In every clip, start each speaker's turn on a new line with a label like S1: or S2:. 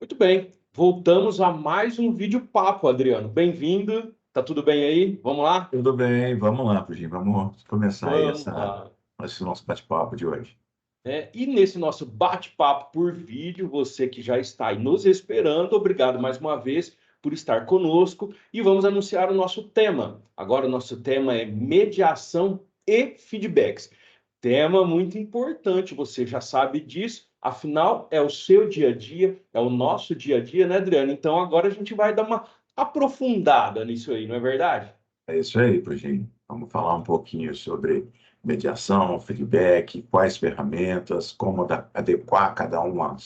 S1: Muito bem, voltamos a mais um vídeo papo, Adriano. Bem-vindo, tá tudo bem aí? Vamos lá?
S2: Tudo bem, vamos lá, Pudim, vamos começar aí
S1: Vamos lá.
S2: esse nosso bate-papo de hoje.
S1: E nesse nosso bate-papo por vídeo, você que já está aí nos esperando, obrigado mais uma vez por estar conosco e vamos anunciar o nosso tema. Agora, o nosso tema é mediação e feedbacks. Tema muito importante, você já sabe disso, afinal, é o seu dia a dia, é o nosso dia a dia, né, Adriano? Então, agora a gente vai dar uma aprofundada nisso aí, não é verdade?
S2: É isso aí, Pudim. Vamos falar um pouquinho sobre mediação, feedback, quais ferramentas, como adequar cada uma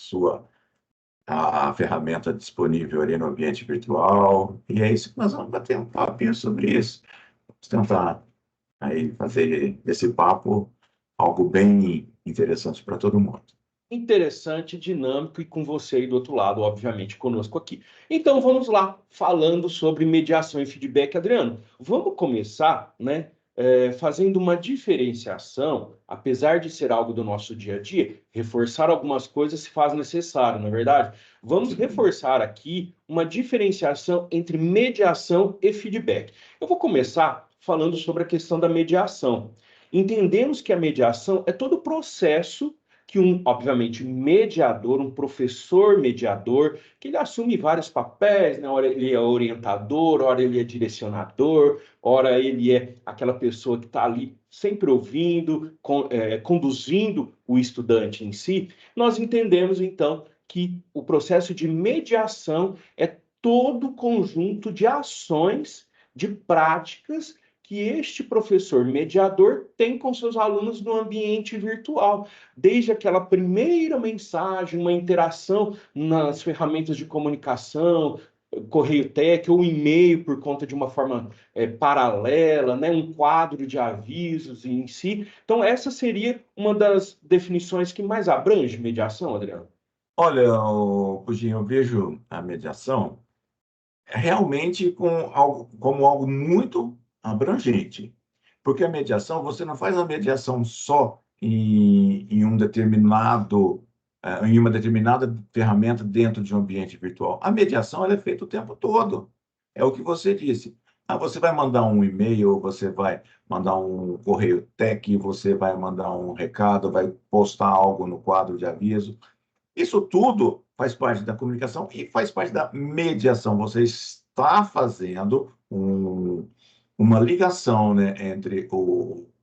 S2: a ferramenta disponível ali no ambiente virtual. E é isso que nós vamos bater um papinho sobre isso. Vamos tentar aí fazer desse papo algo bem interessante para todo mundo.
S1: Interessante, dinâmico e com você aí do outro lado, obviamente, conosco aqui. Então vamos lá, falando sobre mediação e feedback, Adriano. Vamos começar, né, fazendo uma diferenciação, apesar de ser algo do nosso dia a dia, reforçar algumas coisas se faz necessário, não é verdade? Vamos reforçar aqui uma diferenciação entre mediação e feedback. Eu vou começar falando sobre a questão da mediação. Entendemos que a mediação é todo o processo que obviamente, mediador, um professor mediador, que ele assume vários papéis, né? Ora ele é orientador, ora ele é direcionador, ora ele é aquela pessoa que está ali sempre ouvindo, conduzindo o estudante em si. Nós entendemos, então, que o processo de mediação é todo o conjunto de ações, de práticas que este professor mediador tem com seus alunos no ambiente virtual, desde aquela primeira mensagem, uma interação nas ferramentas de comunicação, correio tech ou e-mail por conta de uma forma paralela, né? Um quadro de avisos em si. Então, essa seria uma das definições que mais abrange mediação, Adriano.
S2: Olha, Pudim, eu vejo a mediação realmente como algo muito abrangente, porque a mediação, você não faz a mediação só em uma determinada ferramenta dentro de um ambiente virtual. A mediação ela é feita o tempo todo. É o que você disse. Ah, você vai mandar um e-mail, você vai mandar um correio tech, você vai mandar um recado, vai postar algo no quadro de aviso. Isso tudo faz parte da comunicação e faz parte da mediação. Você está fazendo uma ligação, né, entre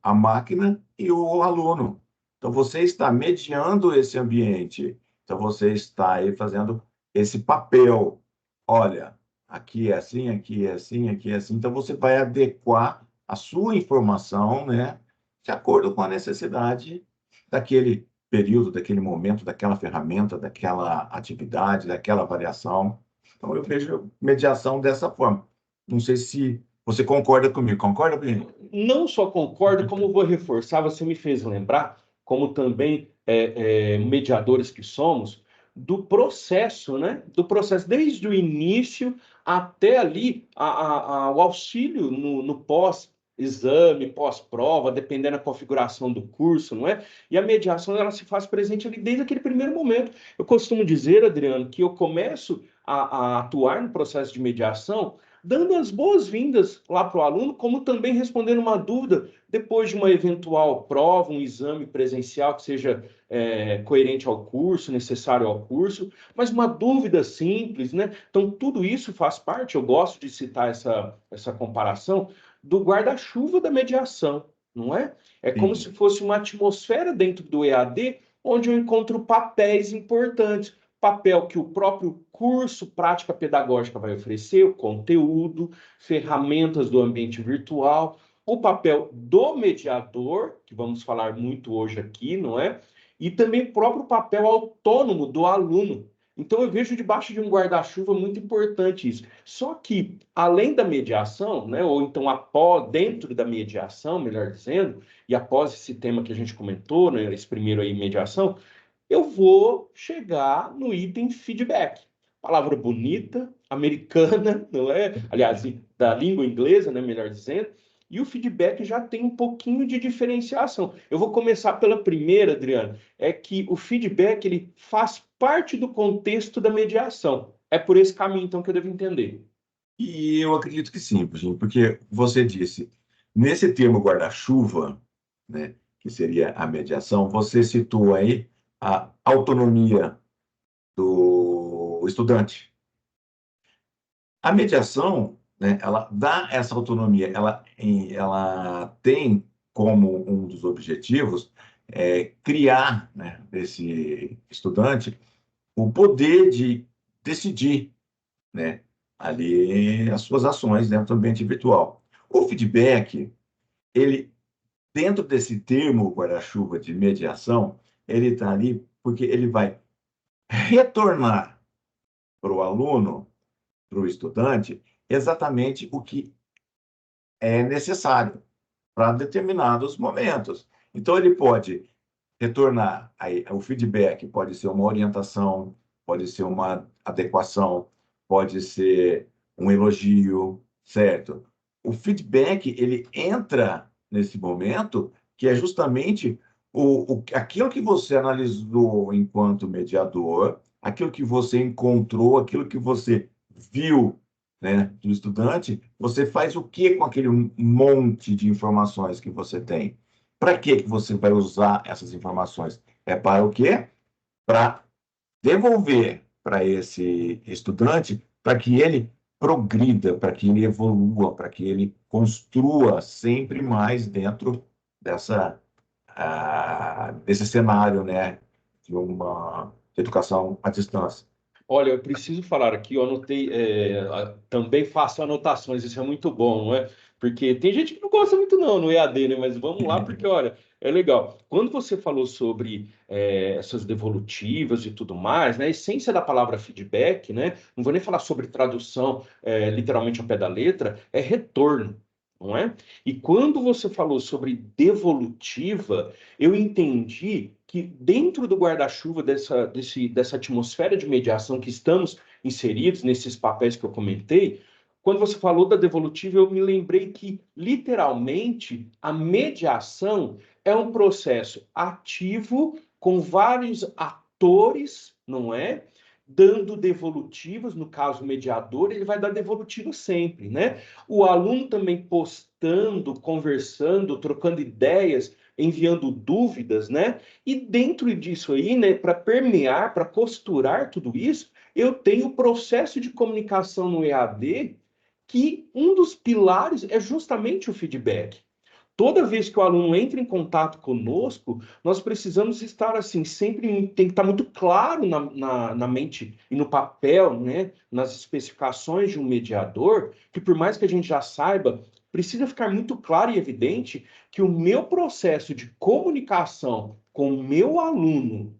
S2: a máquina e o aluno. Então, você está mediando esse ambiente. Então, você está aí fazendo esse papel. Olha, aqui é assim, aqui é assim, aqui é assim. Então, você vai adequar a sua informação, né, de acordo com a necessidade daquele período, daquele momento, daquela ferramenta, daquela atividade, daquela variação. Então, eu vejo mediação dessa forma. Não sei se você concorda comigo. Concorda, Plínio?
S1: Não só concordo, como vou reforçar, você me fez lembrar, como também mediadores que somos, do processo, né? Do processo, desde o início até ali o auxílio no pós-exame, pós-prova, dependendo da configuração do curso, não é? E a mediação, ela se faz presente ali desde aquele primeiro momento. Eu costumo dizer, Adriano, que eu começo a atuar no processo de mediação dando as boas-vindas lá para o aluno, como também respondendo uma dúvida depois de uma eventual prova, um exame presencial que seja coerente ao curso, necessário ao curso, mas uma dúvida simples, né? Então, tudo isso faz parte, eu gosto de citar essa comparação, do guarda-chuva da mediação, não é? É como
S2: Sim.
S1: se fosse uma atmosfera dentro do EAD, onde eu encontro papéis importantes, papel que o próprio curso prática pedagógica vai oferecer, o conteúdo, ferramentas do ambiente virtual, o papel do mediador, que vamos falar muito hoje aqui, não é? E também o próprio papel autônomo do aluno. Então eu vejo debaixo de um guarda-chuva muito importante isso. Só que além da mediação, né, ou então após, dentro da mediação, melhor dizendo, e após esse tema que a gente comentou, né, esse primeiro aí mediação, eu vou chegar no item feedback. Palavra bonita, americana, não é? Aliás, da língua inglesa, né, melhor dizendo. e o feedback já tem um pouquinho de diferenciação. Eu vou começar pela primeira, Adriano, é que o feedback ele faz parte do contexto da mediação. É por esse caminho, então, que eu devo entender.
S2: E eu acredito que sim, Virginia, porque você disse, nesse termo guarda-chuva, né, que seria a mediação, você citou aí a autonomia do estudante. A mediação, né, ela dá essa autonomia, ela tem como um dos objetivos criar, né, desse estudante o poder de decidir, né, ali as suas ações dentro do ambiente virtual. O feedback, ele, dentro desse termo guarda-chuva de mediação, ele está ali porque ele vai retornar para o aluno, para o estudante, exatamente o que é necessário para determinados momentos. Então, ele pode retornar, aí, o feedback pode ser uma orientação, pode ser uma adequação, pode ser um elogio, certo? O feedback, ele entra nesse momento que é justamente aquilo que você analisou enquanto mediador, aquilo que você encontrou, aquilo que você viu, né, do estudante, você faz o que com aquele monte de informações que você tem? Para que que você vai usar essas informações? É para o quê? Para devolver para esse estudante, para que ele progrida, para que ele evolua, para que ele construa sempre mais dentro desse cenário, né, de uma educação à distância.
S1: Olha, eu preciso falar aqui, eu anotei, também faço anotações, isso é muito bom, não é? Porque tem gente que não gosta muito não no EAD, né? Mas vamos lá, porque olha, é legal. Quando você falou sobre essas devolutivas e tudo mais, né? A essência da palavra feedback, né? Não vou nem falar sobre tradução, literalmente ao pé da letra, é retorno. Não é? E quando você falou sobre devolutiva, eu entendi que dentro do guarda-chuva dessa atmosfera de mediação que estamos inseridos, nesses papéis que eu comentei, quando você falou da devolutiva, eu me lembrei que, literalmente, a mediação é um processo ativo com vários atores, não é? Dando devolutivas, no caso, o mediador, ele vai dar devolutiva sempre, né? O aluno também postando, conversando, trocando ideias, enviando dúvidas, né? E dentro disso aí, né, para permear, para costurar tudo isso, eu tenho o processo de comunicação no EAD, que um dos pilares é justamente o feedback. Toda vez que o aluno entra em contato conosco, nós precisamos estar assim, sempre tem que estar muito claro na mente e no papel, né, nas especificações de um mediador, que por mais que a gente já saiba, precisa ficar muito claro e evidente que o meu processo de comunicação com o meu aluno,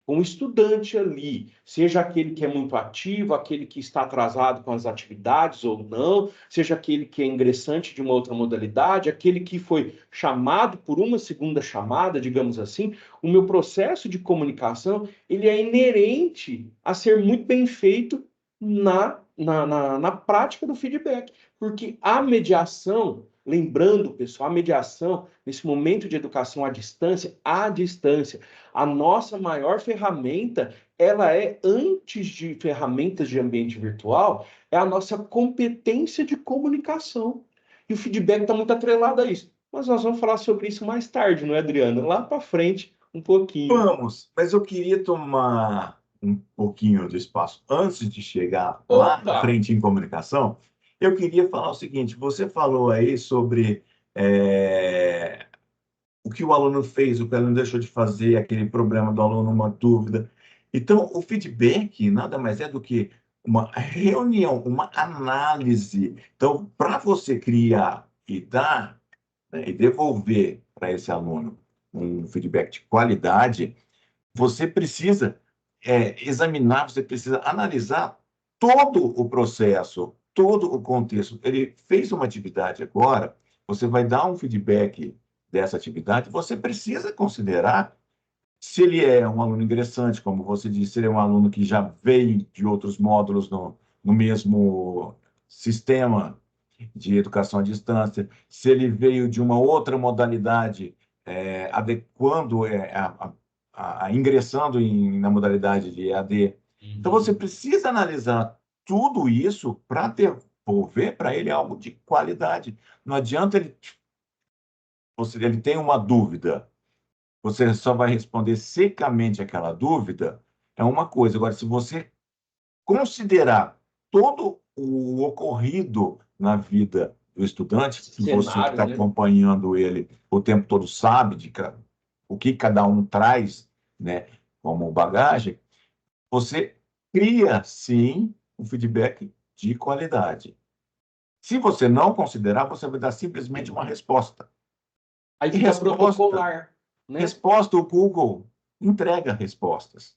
S1: com o estudante ali, seja aquele que é muito ativo, aquele que está atrasado com as atividades ou não, seja aquele que é ingressante de uma outra modalidade, aquele que foi chamado por uma segunda chamada, digamos assim, o meu processo de comunicação, ele é inerente a ser muito bem feito na prática do feedback, porque a mediação, lembrando, pessoal, a mediação, nesse momento de educação à distância, a nossa maior ferramenta, ela é, antes de ferramentas de ambiente virtual, é a nossa competência de comunicação. E o feedback está muito atrelado a isso. Mas nós vamos falar sobre isso mais tarde, não é, Adriano? Lá para frente, um pouquinho.
S2: Vamos, mas eu queria tomar um pouquinho de espaço antes de chegar lá na
S1: Opa!
S2: frente em comunicação. Eu queria falar o seguinte: você falou aí sobre é, o que o aluno fez, o que o aluno deixou de fazer, aquele problema do aluno, uma dúvida. Então, o feedback nada mais é do que uma reunião, uma análise. Então, para você criar e dar, né, e devolver para esse aluno um feedback de qualidade, você precisa examinar, você precisa analisar todo o processo, todo o contexto. Ele fez uma atividade agora, você vai dar um feedback dessa atividade, você precisa considerar se ele é um aluno ingressante, como você disse, se ele é um aluno que já veio de outros módulos no mesmo sistema, de educação à distância, se ele veio de uma outra modalidade, adequando, ingressando na modalidade de EAD. Então, você
S1: Uhum.
S2: precisa analisar tudo isso para devolver para ele algo de qualidade. Não adianta ele tem uma dúvida, você só vai responder secamente aquela dúvida, é uma coisa. Agora, se você considerar todo o ocorrido na vida do estudante, que você que
S1: Cenário,
S2: está
S1: né?
S2: acompanhando ele o tempo todo sabe o que cada um traz, né, como bagagem, você cria, sim, um feedback de qualidade. Se você não considerar, você vai dar simplesmente uma resposta.
S1: Aí
S2: E
S1: fica
S2: resposta,
S1: protocolar, né?
S2: resposta, o Google entrega respostas.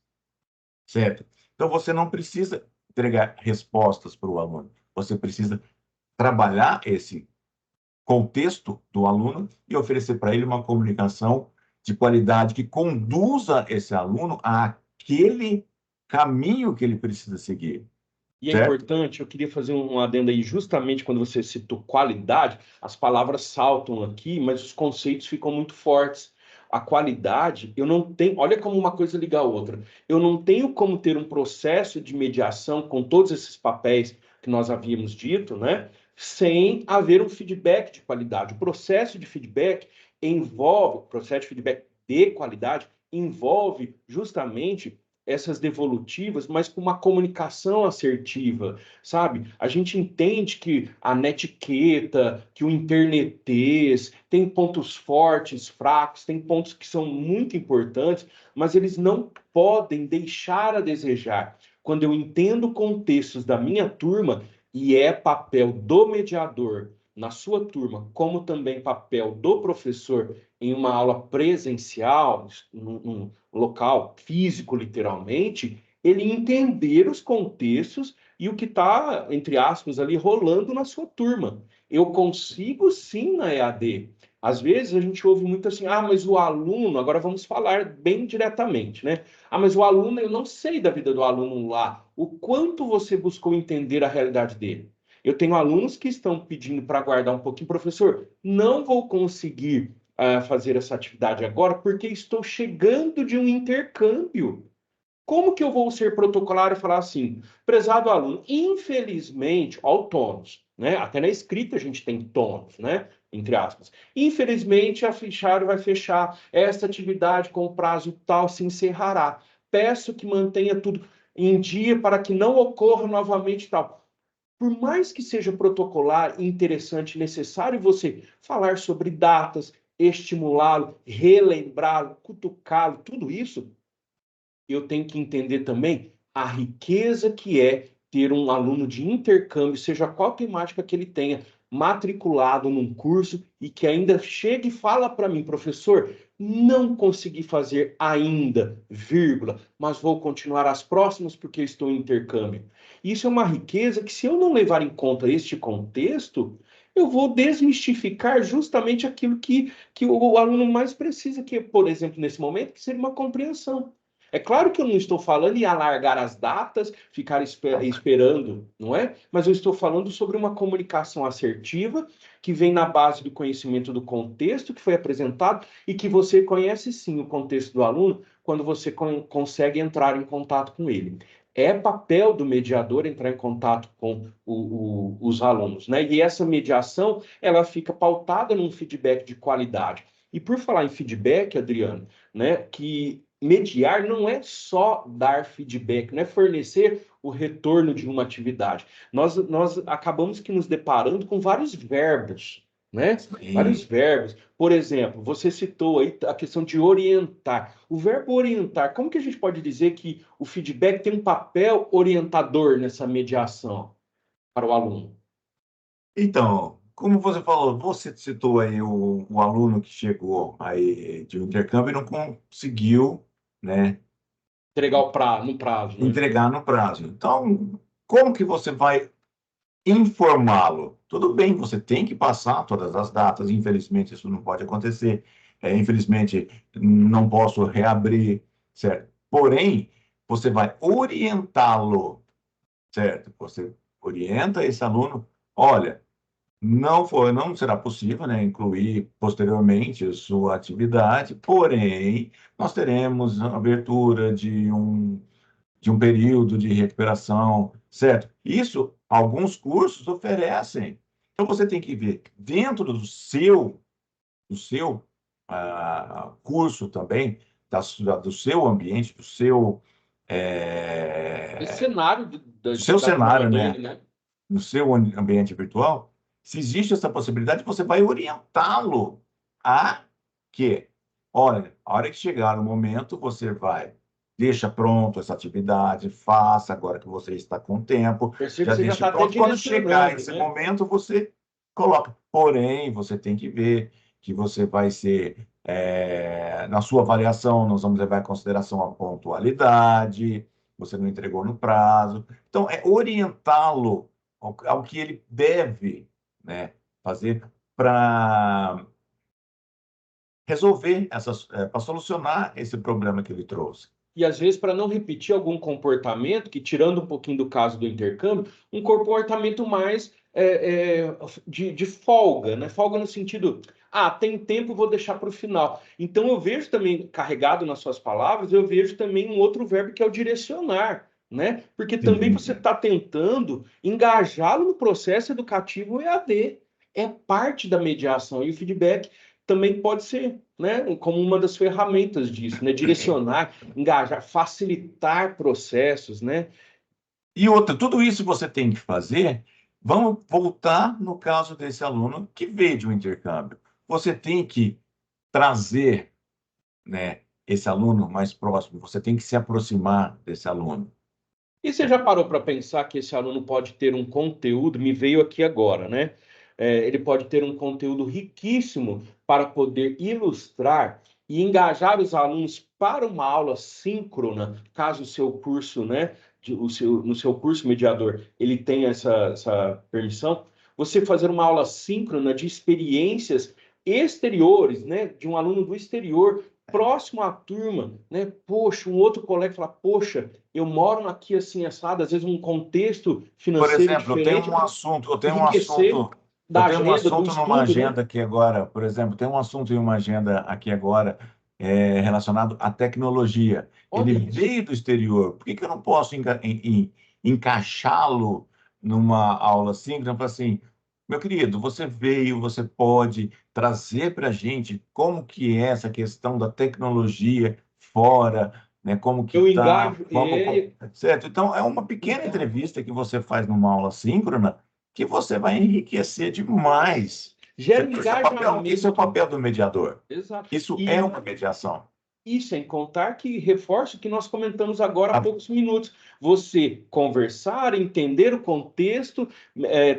S2: Certo? Então, você não precisa entregar respostas para o aluno. Você precisa trabalhar esse contexto do aluno e oferecer para ele uma comunicação de qualidade que conduza esse aluno àquele caminho que ele precisa seguir.
S1: E é
S2: Certo?
S1: importante, eu queria fazer um adendo aí, justamente quando você citou qualidade, as palavras saltam aqui, mas os conceitos ficam muito fortes. A qualidade, eu não tenho, olha como uma coisa liga a outra. Eu não tenho como ter um processo de mediação com todos esses papéis que nós havíamos dito, né? Sem haver um feedback de qualidade. O processo de feedback envolve, o processo de feedback de qualidade envolve justamente essas devolutivas, mas com uma comunicação assertiva, sabe? A gente entende que a netiqueta, que o internetês tem pontos fortes, fracos, tem pontos que são muito importantes, mas eles não podem deixar a desejar. Quando eu entendo contextos da minha turma, e é papel do mediador na sua turma, como também papel do professor em uma aula presencial, num local físico, literalmente, ele entender os contextos e o que está, entre aspas, ali rolando na sua turma. Eu consigo sim na EAD. Às vezes a gente ouve muito assim, ah, mas o aluno, agora vamos falar bem diretamente, né? Ah, mas o aluno, eu não sei da vida do aluno lá, o quanto você buscou entender a realidade dele. Eu tenho alunos que estão pedindo para aguardar um pouquinho, professor, não vou conseguir fazer essa atividade agora porque estou chegando de um intercâmbio. Como que eu vou ser protocolar e falar assim, prezado aluno, infelizmente, autônomos, né? Até na escrita a gente tem tônus, né? Entre aspas. Infelizmente, a fichário vai fechar. Esta atividade com prazo tal se encerrará. Peço que mantenha tudo em dia para que não ocorra novamente tal. Por mais que seja protocolar, interessante, necessário você falar sobre datas, estimulá-lo, relembrá-lo, cutucá-lo, tudo isso, eu tenho que entender também a riqueza que é ter um aluno de intercâmbio, seja qual temática que ele tenha, matriculado num curso e que ainda chega e fala para mim, professor, não consegui fazer ainda, vírgula, mas vou continuar as próximas porque eu estou em intercâmbio. Isso é uma riqueza que, se eu não levar em conta este contexto, eu vou desmistificar justamente aquilo que o aluno mais precisa, que, por exemplo, nesse momento, que seria uma compreensão. É claro que eu não estou falando em alargar as datas, ficar esperando, não é? Mas eu estou falando sobre uma comunicação assertiva que vem na base do conhecimento do contexto que foi apresentado e que você conhece sim o contexto do aluno quando você consegue entrar em contato com ele. É papel do mediador entrar em contato com os alunos, né? E essa mediação, ela fica pautada num feedback de qualidade. E por falar em feedback, Adriano, né, que mediar não é só dar feedback, não é fornecer o retorno de uma atividade. Nós acabamos que nos deparando com vários verbos, né? Vários
S2: Sim.
S1: verbos. Por exemplo, você citou aí a questão de orientar. O verbo orientar, como que a gente pode dizer que o feedback tem um papel orientador nessa mediação para o aluno?
S2: Então, como você falou, você citou aí o aluno que chegou aí de um intercâmbio e não conseguiu, né,
S1: Entregar no prazo, né?
S2: entregar no prazo. Então, como que você vai informá-lo? Tudo bem, você tem que passar todas as datas, infelizmente isso não pode acontecer. Infelizmente, não posso reabrir, certo? Porém, você vai orientá-lo, certo? Você orienta esse aluno, olha, não será possível, né, incluir posteriormente a sua atividade, porém, nós teremos a abertura de um período de recuperação, certo? Isso, alguns cursos oferecem. Então, você tem que ver dentro do seu curso também, do seu ambiente,
S1: Esse
S2: é,
S1: cenário
S2: do seu
S1: da turma
S2: cenário,
S1: dele,
S2: né?
S1: né?
S2: No seu ambiente virtual, se existe essa possibilidade, você vai orientá-lo a que, olha, a hora que chegar o momento, você vai, deixa pronto essa atividade, faça agora que você está com tempo,
S1: Percebo
S2: já
S1: que você já
S2: deixe
S1: está até
S2: pronto. Quando chegar
S1: direcionando,
S2: esse
S1: né?
S2: momento, você coloca. Porém, você tem que ver que você vai ser, na sua avaliação, nós vamos levar em consideração a pontualidade, você não entregou no prazo. Então, é orientá-lo ao que ele deve, né, fazer para resolver para solucionar esse problema que ele trouxe.
S1: E às vezes, para não repetir algum comportamento, que tirando um pouquinho do caso do intercâmbio, um comportamento mais de folga, né? Folga no sentido, tem tempo, vou deixar para o final. Então eu vejo também, carregado nas suas palavras, eu vejo também um outro verbo que é o direcionar, né? Porque também você
S2: Sim.
S1: está tentando engajá-lo no processo educativo EAD. É parte da mediação e o feedback também pode ser, né, como uma das ferramentas disso, né, direcionar, engajar, facilitar processos, né?
S2: E outra, tudo isso você tem que fazer. Vamos voltar no caso desse aluno que veio de um intercâmbio. Você tem que trazer, né, esse aluno mais próximo, você tem que se aproximar desse aluno.
S1: E você já parou para pensar que esse aluno pode ter um conteúdo, me veio aqui agora, né? Ele pode ter um conteúdo riquíssimo para poder ilustrar e engajar os alunos para uma aula síncrona, caso o seu curso, né, no seu curso mediador, ele tenha essa permissão, você fazer uma aula síncrona de experiências exteriores, né, de um aluno do exterior, próximo à turma, né? Poxa, um outro colega fala, poxa, eu moro aqui assim, assado, às vezes um contexto
S2: Por
S1: financeiro
S2: exemplo,
S1: diferente, enriquecer
S2: eu
S1: da
S2: tenho um
S1: agenda, do
S2: assunto numa
S1: estudo, né?
S2: agenda aqui agora, por exemplo, tem um assunto em uma agenda aqui agora relacionado à tecnologia. Ele
S1: Olha isso.
S2: veio do exterior. Por que que eu não posso encaixá-lo numa aula síncrona? Para assim, meu querido, você veio, você pode trazer para a gente como que é essa questão da tecnologia fora, né? Como que
S1: Eu
S2: está,
S1: engajo,
S2: certo? Então, é uma pequena
S1: exato.
S2: entrevista que você faz numa aula síncrona que você vai enriquecer demais.
S1: Gera um
S2: Esse é o
S1: engajamento.
S2: papel do mediador.
S1: Exato.
S2: Isso é
S1: E
S2: uma mediação.
S1: isso sem contar que reforça o que nós comentamos agora há
S2: A-
S1: poucos minutos. Você conversar, entender o contexto,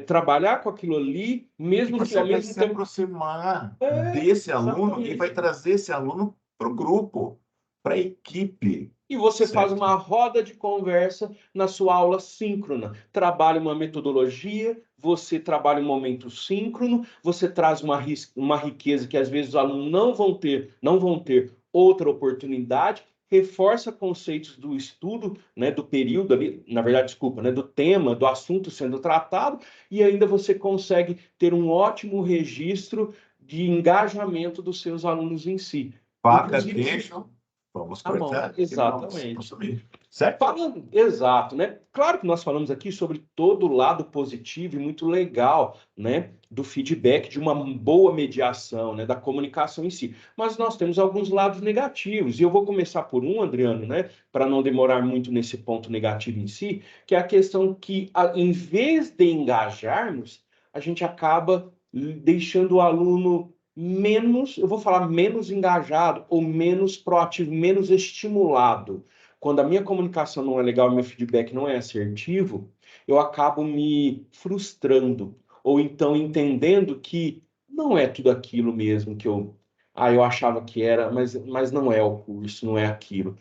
S1: trabalhar com aquilo ali,
S2: E
S1: mesmo que
S2: você
S1: ao
S2: vai
S1: mesmo
S2: se
S1: tempo.
S2: aproximar desse aluno e vai
S1: Exatamente.
S2: trazer esse aluno para o grupo, para a equipe,
S1: E você faz
S2: certo?
S1: uma roda de conversa na sua aula síncrona. Trabalha uma metodologia, você trabalha um momento síncrono, você traz uma riqueza que às vezes os alunos não vão ter outra oportunidade, reforça conceitos do estudo, né, do período ali, na verdade, desculpa, né, do tema, do assunto sendo tratado, e ainda você consegue ter um ótimo registro de engajamento dos seus alunos em si.
S2: Faca,
S1: Inclusive,
S2: queijo, vamos
S1: a mão,
S2: cortar e vamos
S1: exatamente.
S2: consumir, certo?
S1: Falando, exato, né? Claro que nós falamos aqui sobre todo o lado positivo e muito legal, né, do feedback, de uma boa mediação, né, da comunicação em si. Mas nós temos alguns lados negativos, e eu vou começar por um, Adriano, né, para não demorar muito nesse ponto negativo em si, que é a questão que, em vez de engajarmos, a gente acaba deixando o aluno menos, eu vou falar menos engajado ou menos proativo, menos estimulado. Quando a minha comunicação não é legal, meu feedback não é assertivo, eu acabo me frustrando, ou então entendendo que não é tudo aquilo mesmo que eu achava que era, mas não é o curso, não é aquilo.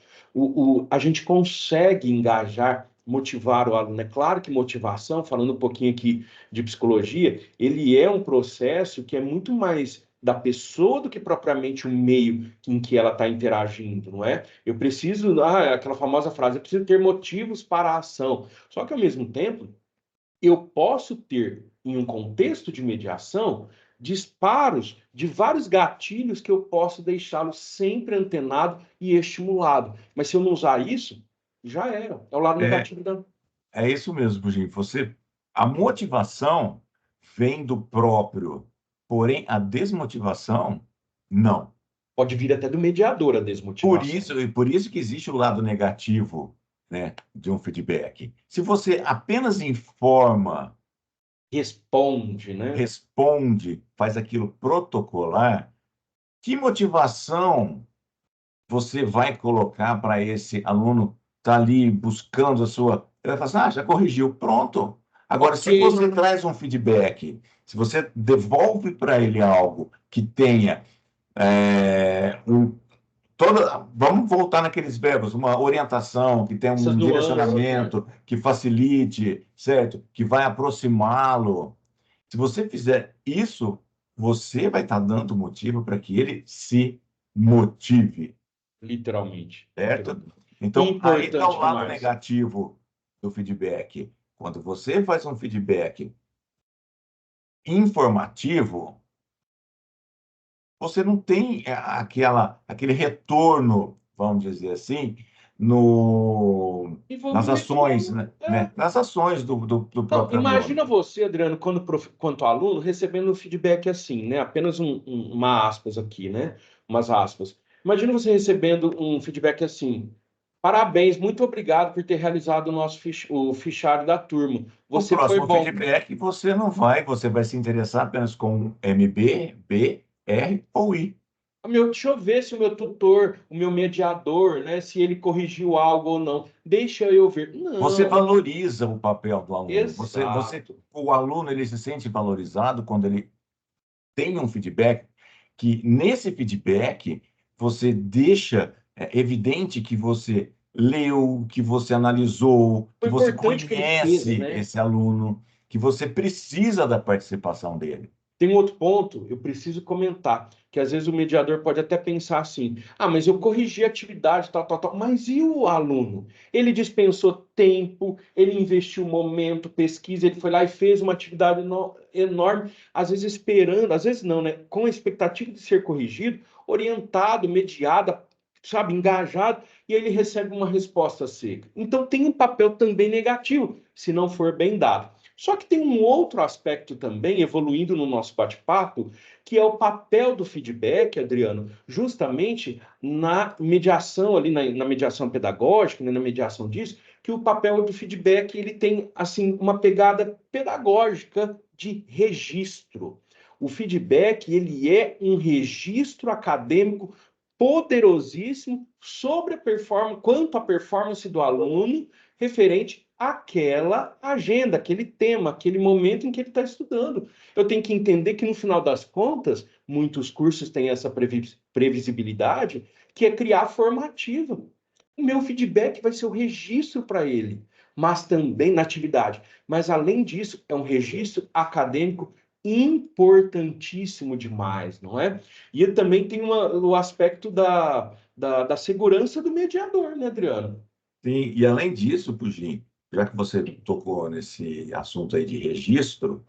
S1: A gente consegue engajar, motivar o aluno. É claro que motivação, falando um pouquinho aqui de psicologia, ele é um processo que é muito mais da pessoa do que propriamente o meio em que ela está interagindo, não é? Eu preciso, aquela famosa frase, eu preciso ter motivos para a ação. Só que ao mesmo tempo, eu posso ter em um contexto de mediação, disparos de vários gatilhos que eu posso deixá-lo sempre antenado e estimulado. Mas se eu não usar isso, já era. É o lado
S2: É,
S1: negativo da...
S2: é isso mesmo, Buginho. A motivação vem do próprio, porém a desmotivação, não.
S1: Pode vir até do mediador a desmotivação.
S2: Por isso que existe o lado negativo, né, de um feedback. Se você apenas informa,
S1: Responde, né?
S2: responde, faz aquilo protocolar, que motivação você vai colocar para esse aluno estar ali buscando a sua. Ele vai falar assim, já corrigiu, pronto. Agora,
S1: Ok.
S2: se você traz um feedback, se você devolve para ele algo que tenha vamos voltar naqueles verbos, uma orientação, que tenha
S1: Essas
S2: um
S1: nuances, né?
S2: direcionamento, que facilite, certo? Que vai aproximá-lo. Se você fizer isso, você vai estar dando motivo para que ele se motive.
S1: Literalmente.
S2: Certo?
S1: Literalmente.
S2: Então, aí está o
S1: Importante
S2: lado
S1: demais.
S2: negativo do feedback. Quando você faz um feedback informativo, você não tem aquele retorno, vamos dizer assim, nas
S1: Envolvimento
S2: ações,
S1: humano.
S2: né? Nas ações do
S1: Não,
S2: próprio
S1: imagina
S2: aluno.
S1: você, Adriano, quanto aluno, recebendo um feedback assim, né? Apenas uma aspas aqui, né? Umas aspas. Imagina você recebendo um feedback assim. Parabéns, muito obrigado por ter realizado o fichário da turma.
S2: O
S1: Você foi
S2: próximo
S1: bom.
S2: feedback você vai se interessar apenas com MB, B, R ou I.
S1: Deixa eu ver se o meu tutor, o meu mediador, né? Se ele corrigiu algo ou não. Deixa eu ver.
S2: Você
S1: Não,
S2: valoriza o papel do aluno.
S1: exato.
S2: O aluno ele se sente valorizado quando ele tem um feedback, que nesse feedback você deixa evidente que você leu, que você analisou, que
S1: Foi
S2: você
S1: importante o que ele fez,
S2: conhece
S1: né?
S2: esse aluno, que você precisa da participação dele.
S1: Tem um outro ponto, eu preciso comentar, que às vezes o mediador pode até pensar assim: ah, mas eu corrigi a atividade, tal, tal, tal, mas e o aluno? Ele dispensou tempo, ele investiu momento, pesquisa, ele foi lá e fez uma atividade enorme, às vezes esperando, às vezes não, né? Com a expectativa de ser corrigido, orientado, mediado, sabe, engajado, e ele recebe uma resposta seca. Então tem um papel também negativo, se não for bem dado. Só que tem um outro aspecto também, evoluindo no nosso bate-papo, que é o papel do feedback, Adriano, justamente na mediação ali, na mediação pedagógica, né, na mediação disso, que o papel do feedback ele tem assim uma pegada pedagógica de registro. O feedback ele é um registro acadêmico poderosíssimo sobre a performance, quanto à performance do aluno referente àquela agenda, aquele tema, aquele momento em que ele está estudando. Eu tenho que entender que, no final das contas, muitos cursos têm essa previsibilidade, que é criar formativa. O meu feedback vai ser o registro para ele, mas também na atividade. Mas, além disso, é um registro acadêmico importantíssimo demais, não é? E também tem o aspecto da segurança do mediador, né, Adriano?
S2: Sim, e além disso, Pudim, já que você tocou nesse assunto aí de registro,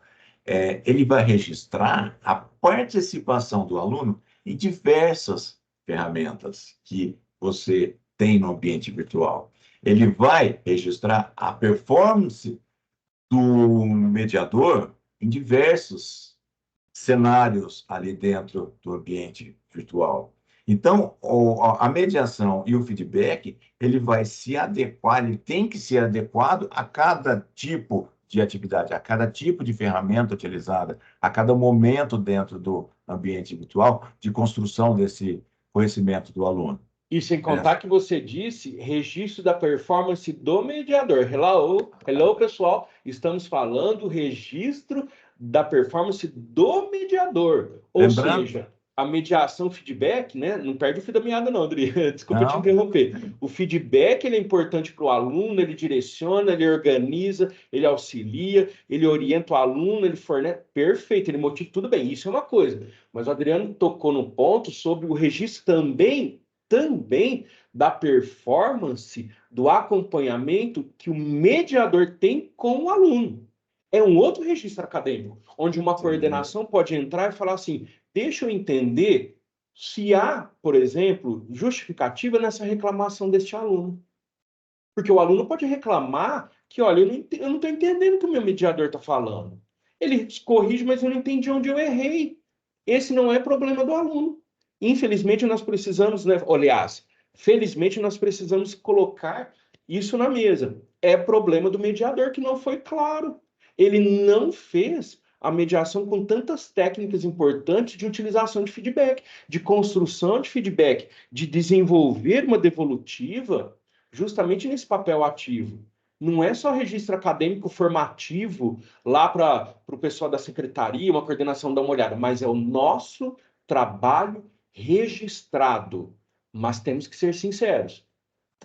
S2: ele vai registrar a participação do aluno em diversas ferramentas que você tem no ambiente virtual. Ele vai registrar a performance do mediador em diversos cenários ali dentro do ambiente virtual. Então, a mediação e o feedback, ele vai se adequar, ele tem que ser adequado a cada tipo de atividade, a cada tipo de ferramenta utilizada, a cada momento dentro do ambiente virtual de construção desse conhecimento do aluno.
S1: E sem
S2: Né?
S1: contar que você disse registro da performance do mediador. Hello, hello, pessoal. Estamos falando registro da performance do mediador. Ou
S2: Lembrando,
S1: seja, a mediação feedback, né? Não perde o fio da meada, não, Adri. Desculpa te
S2: não,
S1: interromper. O feedback ele é importante para o aluno, ele direciona, ele organiza, ele auxilia, ele orienta o aluno, ele fornece. Perfeito, ele motiva tudo bem. Isso é uma coisa. Mas o Adriano tocou no ponto sobre o registro também da performance, do acompanhamento que o mediador tem com o aluno. É um outro registro acadêmico, onde uma
S2: Sim.
S1: coordenação pode entrar e falar assim: deixa eu entender se há, por exemplo, justificativa nessa reclamação deste aluno. Porque o aluno pode reclamar que, olha, eu não estou entendendo o que o meu mediador está falando. Ele corrige, mas eu não entendi onde eu errei. Esse não é problema do aluno. Infelizmente, nós precisamos, né, aliás, felizmente, nós precisamos colocar isso na mesa. É problema do mediador que não foi claro. Ele não fez a mediação com tantas técnicas importantes de utilização de feedback, de construção de feedback, de desenvolver uma devolutiva justamente nesse papel ativo. Não é só registro acadêmico formativo lá para o pessoal da secretaria, uma coordenação dar uma olhada, mas é o nosso trabalho registrado. Mas temos que ser sinceros.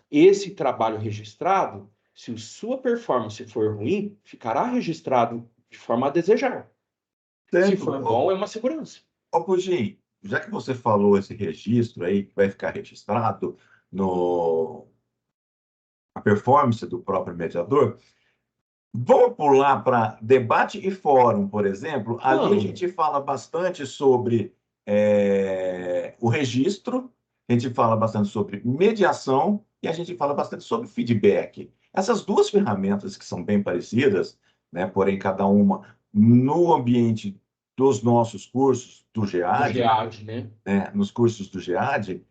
S1: Esse trabalho registrado, se a sua performance for ruim, ficará registrado de forma a desejar. Se
S2: Certo.
S1: for bom, é uma segurança.
S2: Ô, Pudim, já que você falou esse registro aí, que vai ficar registrado no a performance do próprio mediador, vamos pular para debate e fórum, por exemplo. Ali a
S1: Vamos.
S2: gente fala bastante sobre o registro, a gente fala bastante sobre mediação e a gente fala bastante sobre feedback. Essas duas ferramentas que são bem parecidas, né, porém cada uma no ambiente dos nossos cursos do
S1: Do
S2: GEAD,
S1: GEAD, né?
S2: né, nos cursos do GEAD,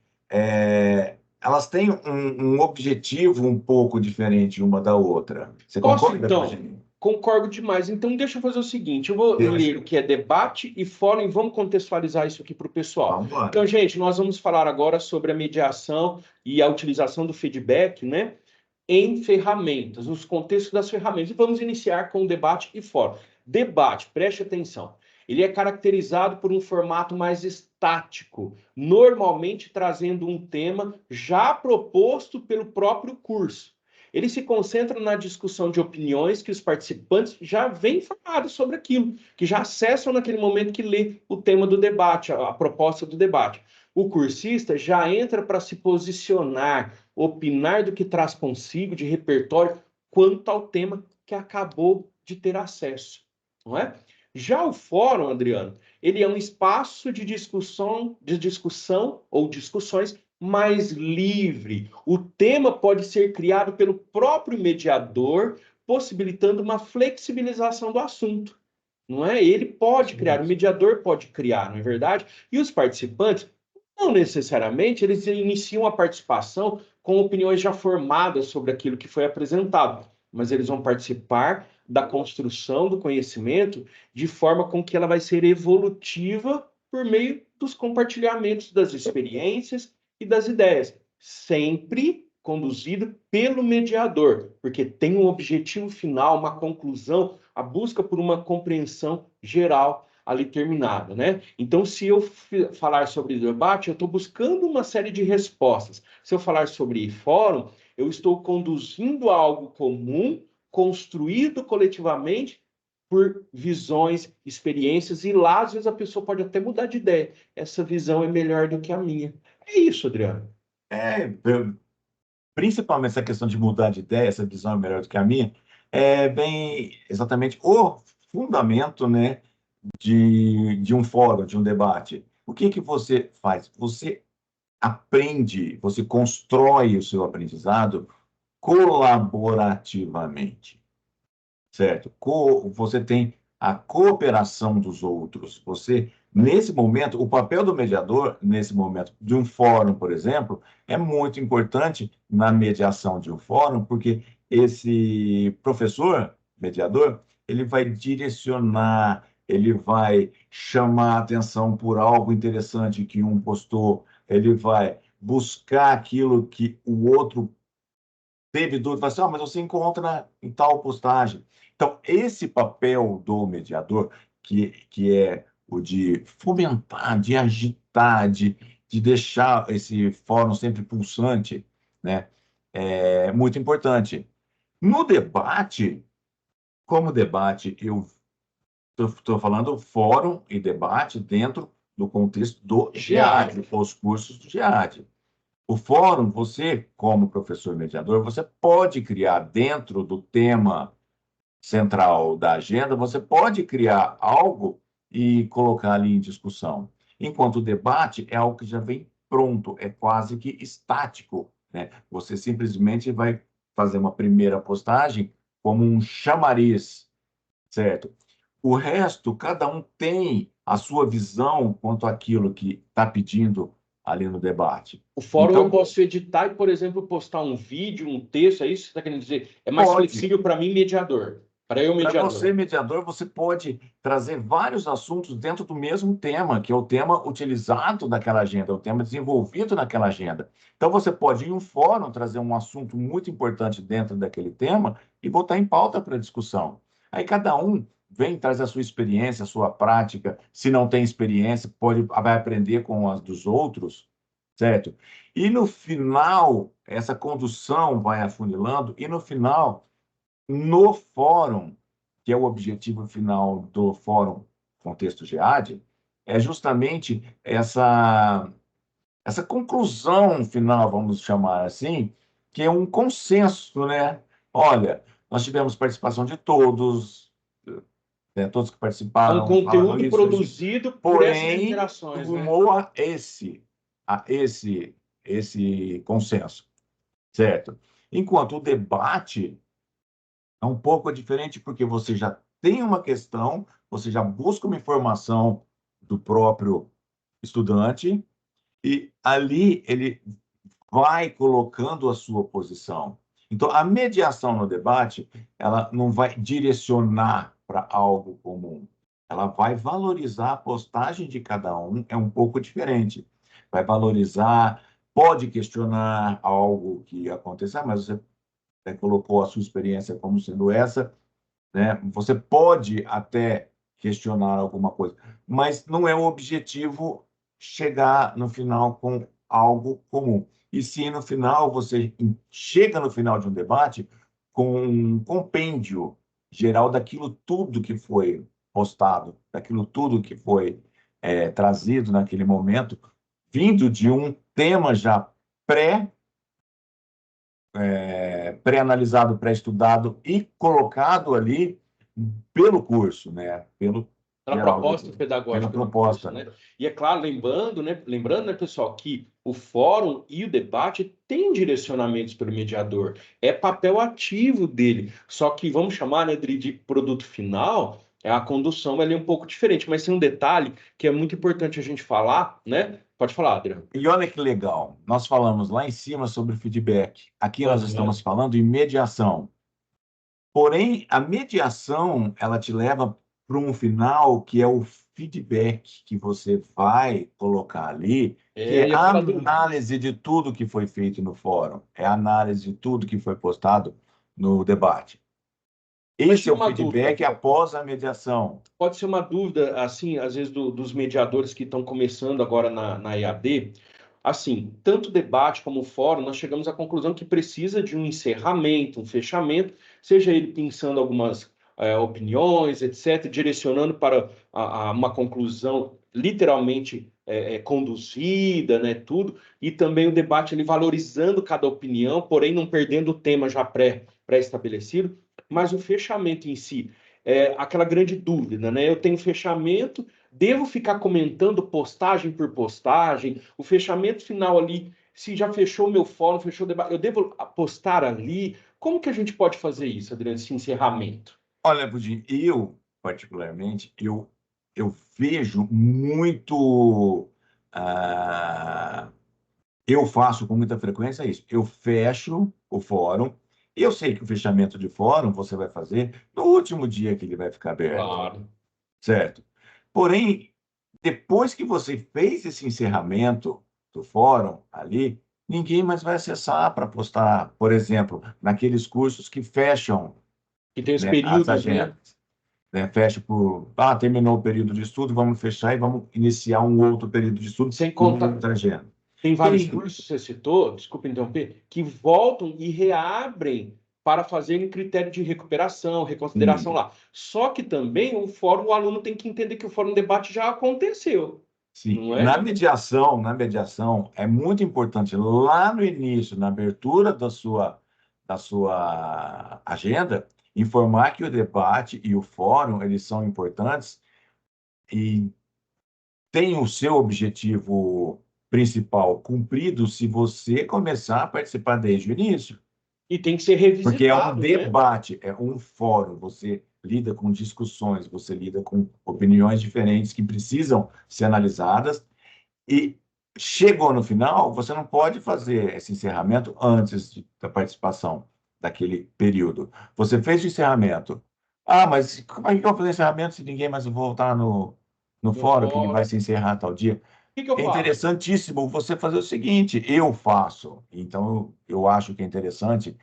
S2: elas têm um objetivo um pouco diferente uma da outra. Você
S1: Posso,
S2: concorda,
S1: então?
S2: Virginia?
S1: Concordo demais. Então, deixa eu fazer o seguinte: eu vou ler o que é debate e fórum e vamos contextualizar isso aqui para o pessoal.
S2: Vamos embora.
S1: Então, gente, nós vamos falar agora sobre a mediação e a utilização do feedback, né, em ferramentas, nos contextos das ferramentas. E vamos iniciar com o debate e fórum. Debate, preste atenção. Ele é caracterizado por um formato mais estático, normalmente trazendo um tema já proposto pelo próprio curso. Ele se concentra na discussão de opiniões que os participantes já vêm informados sobre aquilo, que já acessam naquele momento que lê o tema do debate, a proposta do debate. O cursista já entra para se posicionar, opinar do que traz consigo de repertório quanto ao tema que acabou de ter acesso, não é? Já o fórum, Adriano, ele é um espaço de discussão ou discussões mais livre. O tema pode ser criado pelo próprio mediador, possibilitando uma flexibilização do assunto. Não é? Ele pode criar, o mediador pode criar, não é verdade? E os participantes, não necessariamente, eles iniciam a participação com opiniões já formadas sobre aquilo que foi apresentado, mas eles vão participar da construção do conhecimento de forma com que ela vai ser evolutiva por meio dos compartilhamentos das experiências e das ideias, sempre conduzido pelo mediador, porque tem um objetivo final, uma conclusão, a busca por uma compreensão geral ali terminada, né? Então, se eu falar sobre debate, eu estou buscando uma série de respostas. Se eu falar sobre fórum, eu estou conduzindo a algo comum, construído coletivamente por visões, experiências, e lá, às vezes, a pessoa pode até mudar de ideia. Essa visão é melhor do que a minha. É isso, Adriano.
S2: Principalmente essa questão de mudar de ideia, essa visão é melhor do que a minha, é bem exatamente o fundamento, né, de um fórum, de um debate. O que que você faz? Você aprende, você constrói o seu aprendizado colaborativamente, certo? Você tem a cooperação dos outros. Você, nesse momento, o papel do mediador, nesse momento de um fórum, por exemplo, é muito importante na mediação de um fórum, porque esse professor, mediador, ele vai direcionar, ele vai chamar a atenção por algo interessante que um postou, ele vai buscar aquilo que o outro teve dúvida, fala assim, mas você encontra em tal postagem. Então, esse papel do mediador, que é o de fomentar, de agitar, de deixar esse fórum sempre pulsante, né, é muito importante. No debate, como debate, eu estou falando fórum e debate dentro do contexto do GEAD,
S1: GEAD.
S2: os cursos do GEAD. O fórum, você, como professor mediador, você pode criar dentro do tema central da agenda, você pode criar algo e colocar ali em discussão. Enquanto o debate é algo que já vem pronto, é quase que estático, né? Você simplesmente vai fazer uma primeira postagem como um chamariz, certo? O resto, cada um tem a sua visão quanto àquilo que está pedindo ali no debate.
S1: O fórum eu
S2: Então,
S1: posso editar e, por exemplo, postar um vídeo, um texto, é isso que você está querendo dizer? É mais
S2: pode.
S1: flexível para mim, mediador. Para eu,
S2: Para você,
S1: mediador.
S2: mediador, você pode trazer vários assuntos dentro do mesmo tema, que é o tema utilizado naquela agenda, o tema desenvolvido naquela agenda. Então, você pode, em um fórum, trazer um assunto muito importante dentro daquele tema e botar em pauta para discussão. Aí, cada um vem, traz a sua experiência, a sua prática. Se não tem experiência, vai aprender com as dos outros, certo? E no final, essa condução vai afunilando, e no final, no fórum, que é o objetivo final do Fórum Contexto GEAD, é justamente essa conclusão final, vamos chamar assim, que é um consenso, né? Olha, nós tivemos participação de todos, né? Todos que
S1: É um
S2: participaram falaram
S1: conteúdo
S2: isso,
S1: produzido por essas
S2: porém,
S1: interações, né?
S2: rumou a esse consenso, certo? Enquanto o debate é um pouco diferente porque você já tem uma questão, você já busca uma informação do próprio estudante e ali ele vai colocando a sua posição. Então, a mediação no debate, ela não vai direcionar para algo comum. Ela vai valorizar a postagem de cada um, é um pouco diferente. Vai valorizar, pode questionar algo que aconteça, mas você colocou a sua experiência como sendo essa, né? Você pode até questionar alguma coisa, mas não é o objetivo chegar no final com algo comum. E se no final você chega no final de um debate com um compêndio geral daquilo tudo que foi postado, daquilo tudo que foi trazido naquele momento, vindo de um tema já pré pré-analisado, pré-estudado e colocado ali pelo curso, né? Pelo
S1: Pela
S2: geral do
S1: proposta
S2: curso, pela
S1: pedagógica do curso,
S2: proposta.
S1: né? E é claro, lembrando, né, pessoal, que o fórum e o debate têm direcionamentos pelo mediador, é papel ativo dele. Só que vamos chamar, né, de produto final, a condução ela é um pouco diferente, mas tem um detalhe que é muito importante a gente falar, né? Pode falar, Adriano.
S2: E olha que legal, nós falamos lá em cima sobre feedback. Aqui nós
S1: Aham.
S2: estamos falando em mediação. Porém, a mediação, ela te leva para um final que é o feedback que você vai colocar ali, que
S1: É,
S2: é
S1: eu ia
S2: a
S1: falar do.
S2: análise de tudo que foi feito no fórum, é a análise de tudo que foi postado no debate.
S1: Mas
S2: Esse é
S1: tira
S2: o
S1: uma dúvida.
S2: feedback após a mediação.
S1: Pode ser uma dúvida, assim, às vezes, dos mediadores que estão começando agora na EAD. Assim, tanto o debate como o fórum, nós chegamos à conclusão que precisa de um encerramento, um fechamento, seja ele pensando algumas opiniões, etc., direcionando para uma conclusão literalmente conduzida, né, tudo, e também o debate ele valorizando cada opinião, porém não perdendo o tema já pré-estabelecido, mas o fechamento em si aquela grande dúvida, né? Eu tenho fechamento, devo ficar comentando postagem por postagem, o fechamento final ali, se já fechou o meu fórum, fechou o debate, eu devo postar ali? Como que a gente pode fazer isso, Adriano, esse encerramento?
S2: Olha, Pudim, eu, particularmente, eu vejo muito. ah, eu faço com muita frequência isso. Eu fecho o fórum. Eu sei que o fechamento de fórum você vai fazer no último dia que ele vai ficar aberto,
S1: Claro.
S2: certo? Porém, depois que você fez esse encerramento do fórum ali, ninguém mais vai acessar para postar, por exemplo, naqueles cursos que fecham,
S1: E tem os
S2: né, as
S1: períodos, né?
S2: agendas, né? Fecha por, terminou o período de estudo, vamos fechar e vamos iniciar um outro período de estudo
S1: Sem
S2: com
S1: contar,
S2: outra agenda.
S1: tem vários
S2: Tem,
S1: cursos, você citou, desculpa interromper, que voltam e reabrem para fazerem critério de recuperação, reconsideração
S2: sim,
S1: lá. Só que também o fórum, o aluno tem que entender que o fórum debate já aconteceu,
S2: sim.
S1: não
S2: Na
S1: é?
S2: mediação, na mediação, é muito importante, lá no início, na abertura da sua agenda, Informar que o debate e o fórum, eles são importantes e têm o seu objetivo principal cumprido se você começar a participar desde o início.
S1: E tem que ser
S2: Porque é um
S1: revisitado, né?
S2: debate, é um fórum, você lida com discussões, você lida com opiniões diferentes que precisam ser analisadas e chegou no final, você não pode fazer esse encerramento da participação daquele período. Você fez o encerramento. Ah, mas como é que eu vou fazer encerramento se ninguém mais voltar no
S1: No
S2: fórum, que ele vai
S1: fórum.
S2: se encerrar tal dia?
S1: O que eu
S2: É
S1: faço?
S2: interessantíssimo você fazer o seguinte, eu faço, então eu acho que é interessante,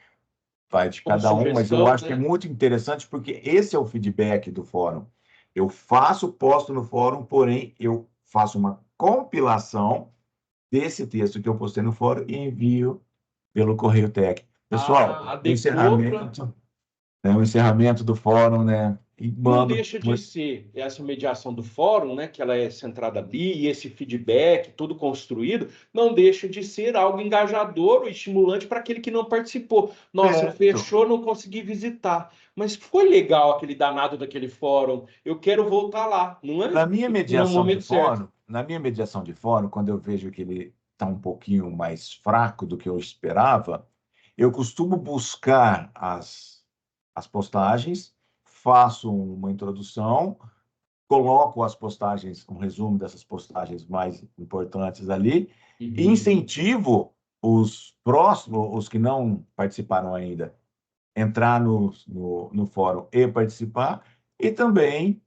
S2: vai de
S1: Como
S2: cada um, mas eu
S1: sugestão,
S2: acho que é
S1: né?
S2: muito interessante porque esse é o feedback do fórum. Eu faço, posto no fórum, porém eu faço uma compilação desse texto que eu postei no fórum e envio pelo Correio Tech. Pessoal,
S1: Adequou para.
S2: o encerramento do fórum, né? E
S1: Não
S2: mando.
S1: deixa de ser essa mediação do fórum, né, que ela é centrada ali, e esse feedback, tudo construído, não deixa de ser algo engajador ou estimulante para aquele que não participou. Nossa,
S2: Certo.
S1: fechou, não consegui visitar, mas foi legal aquele danado daquele fórum, eu quero voltar lá, não é?
S2: Na minha
S1: No
S2: mediação de
S1: momento certo.
S2: fórum, quando eu vejo que ele está um pouquinho mais fraco do que eu esperava, eu costumo buscar as postagens, faço uma introdução, coloco as postagens, um resumo dessas postagens mais importantes ali, e
S1: Uhum.
S2: incentivo os próximos, os que não participaram ainda, entrar no fórum e participar, e também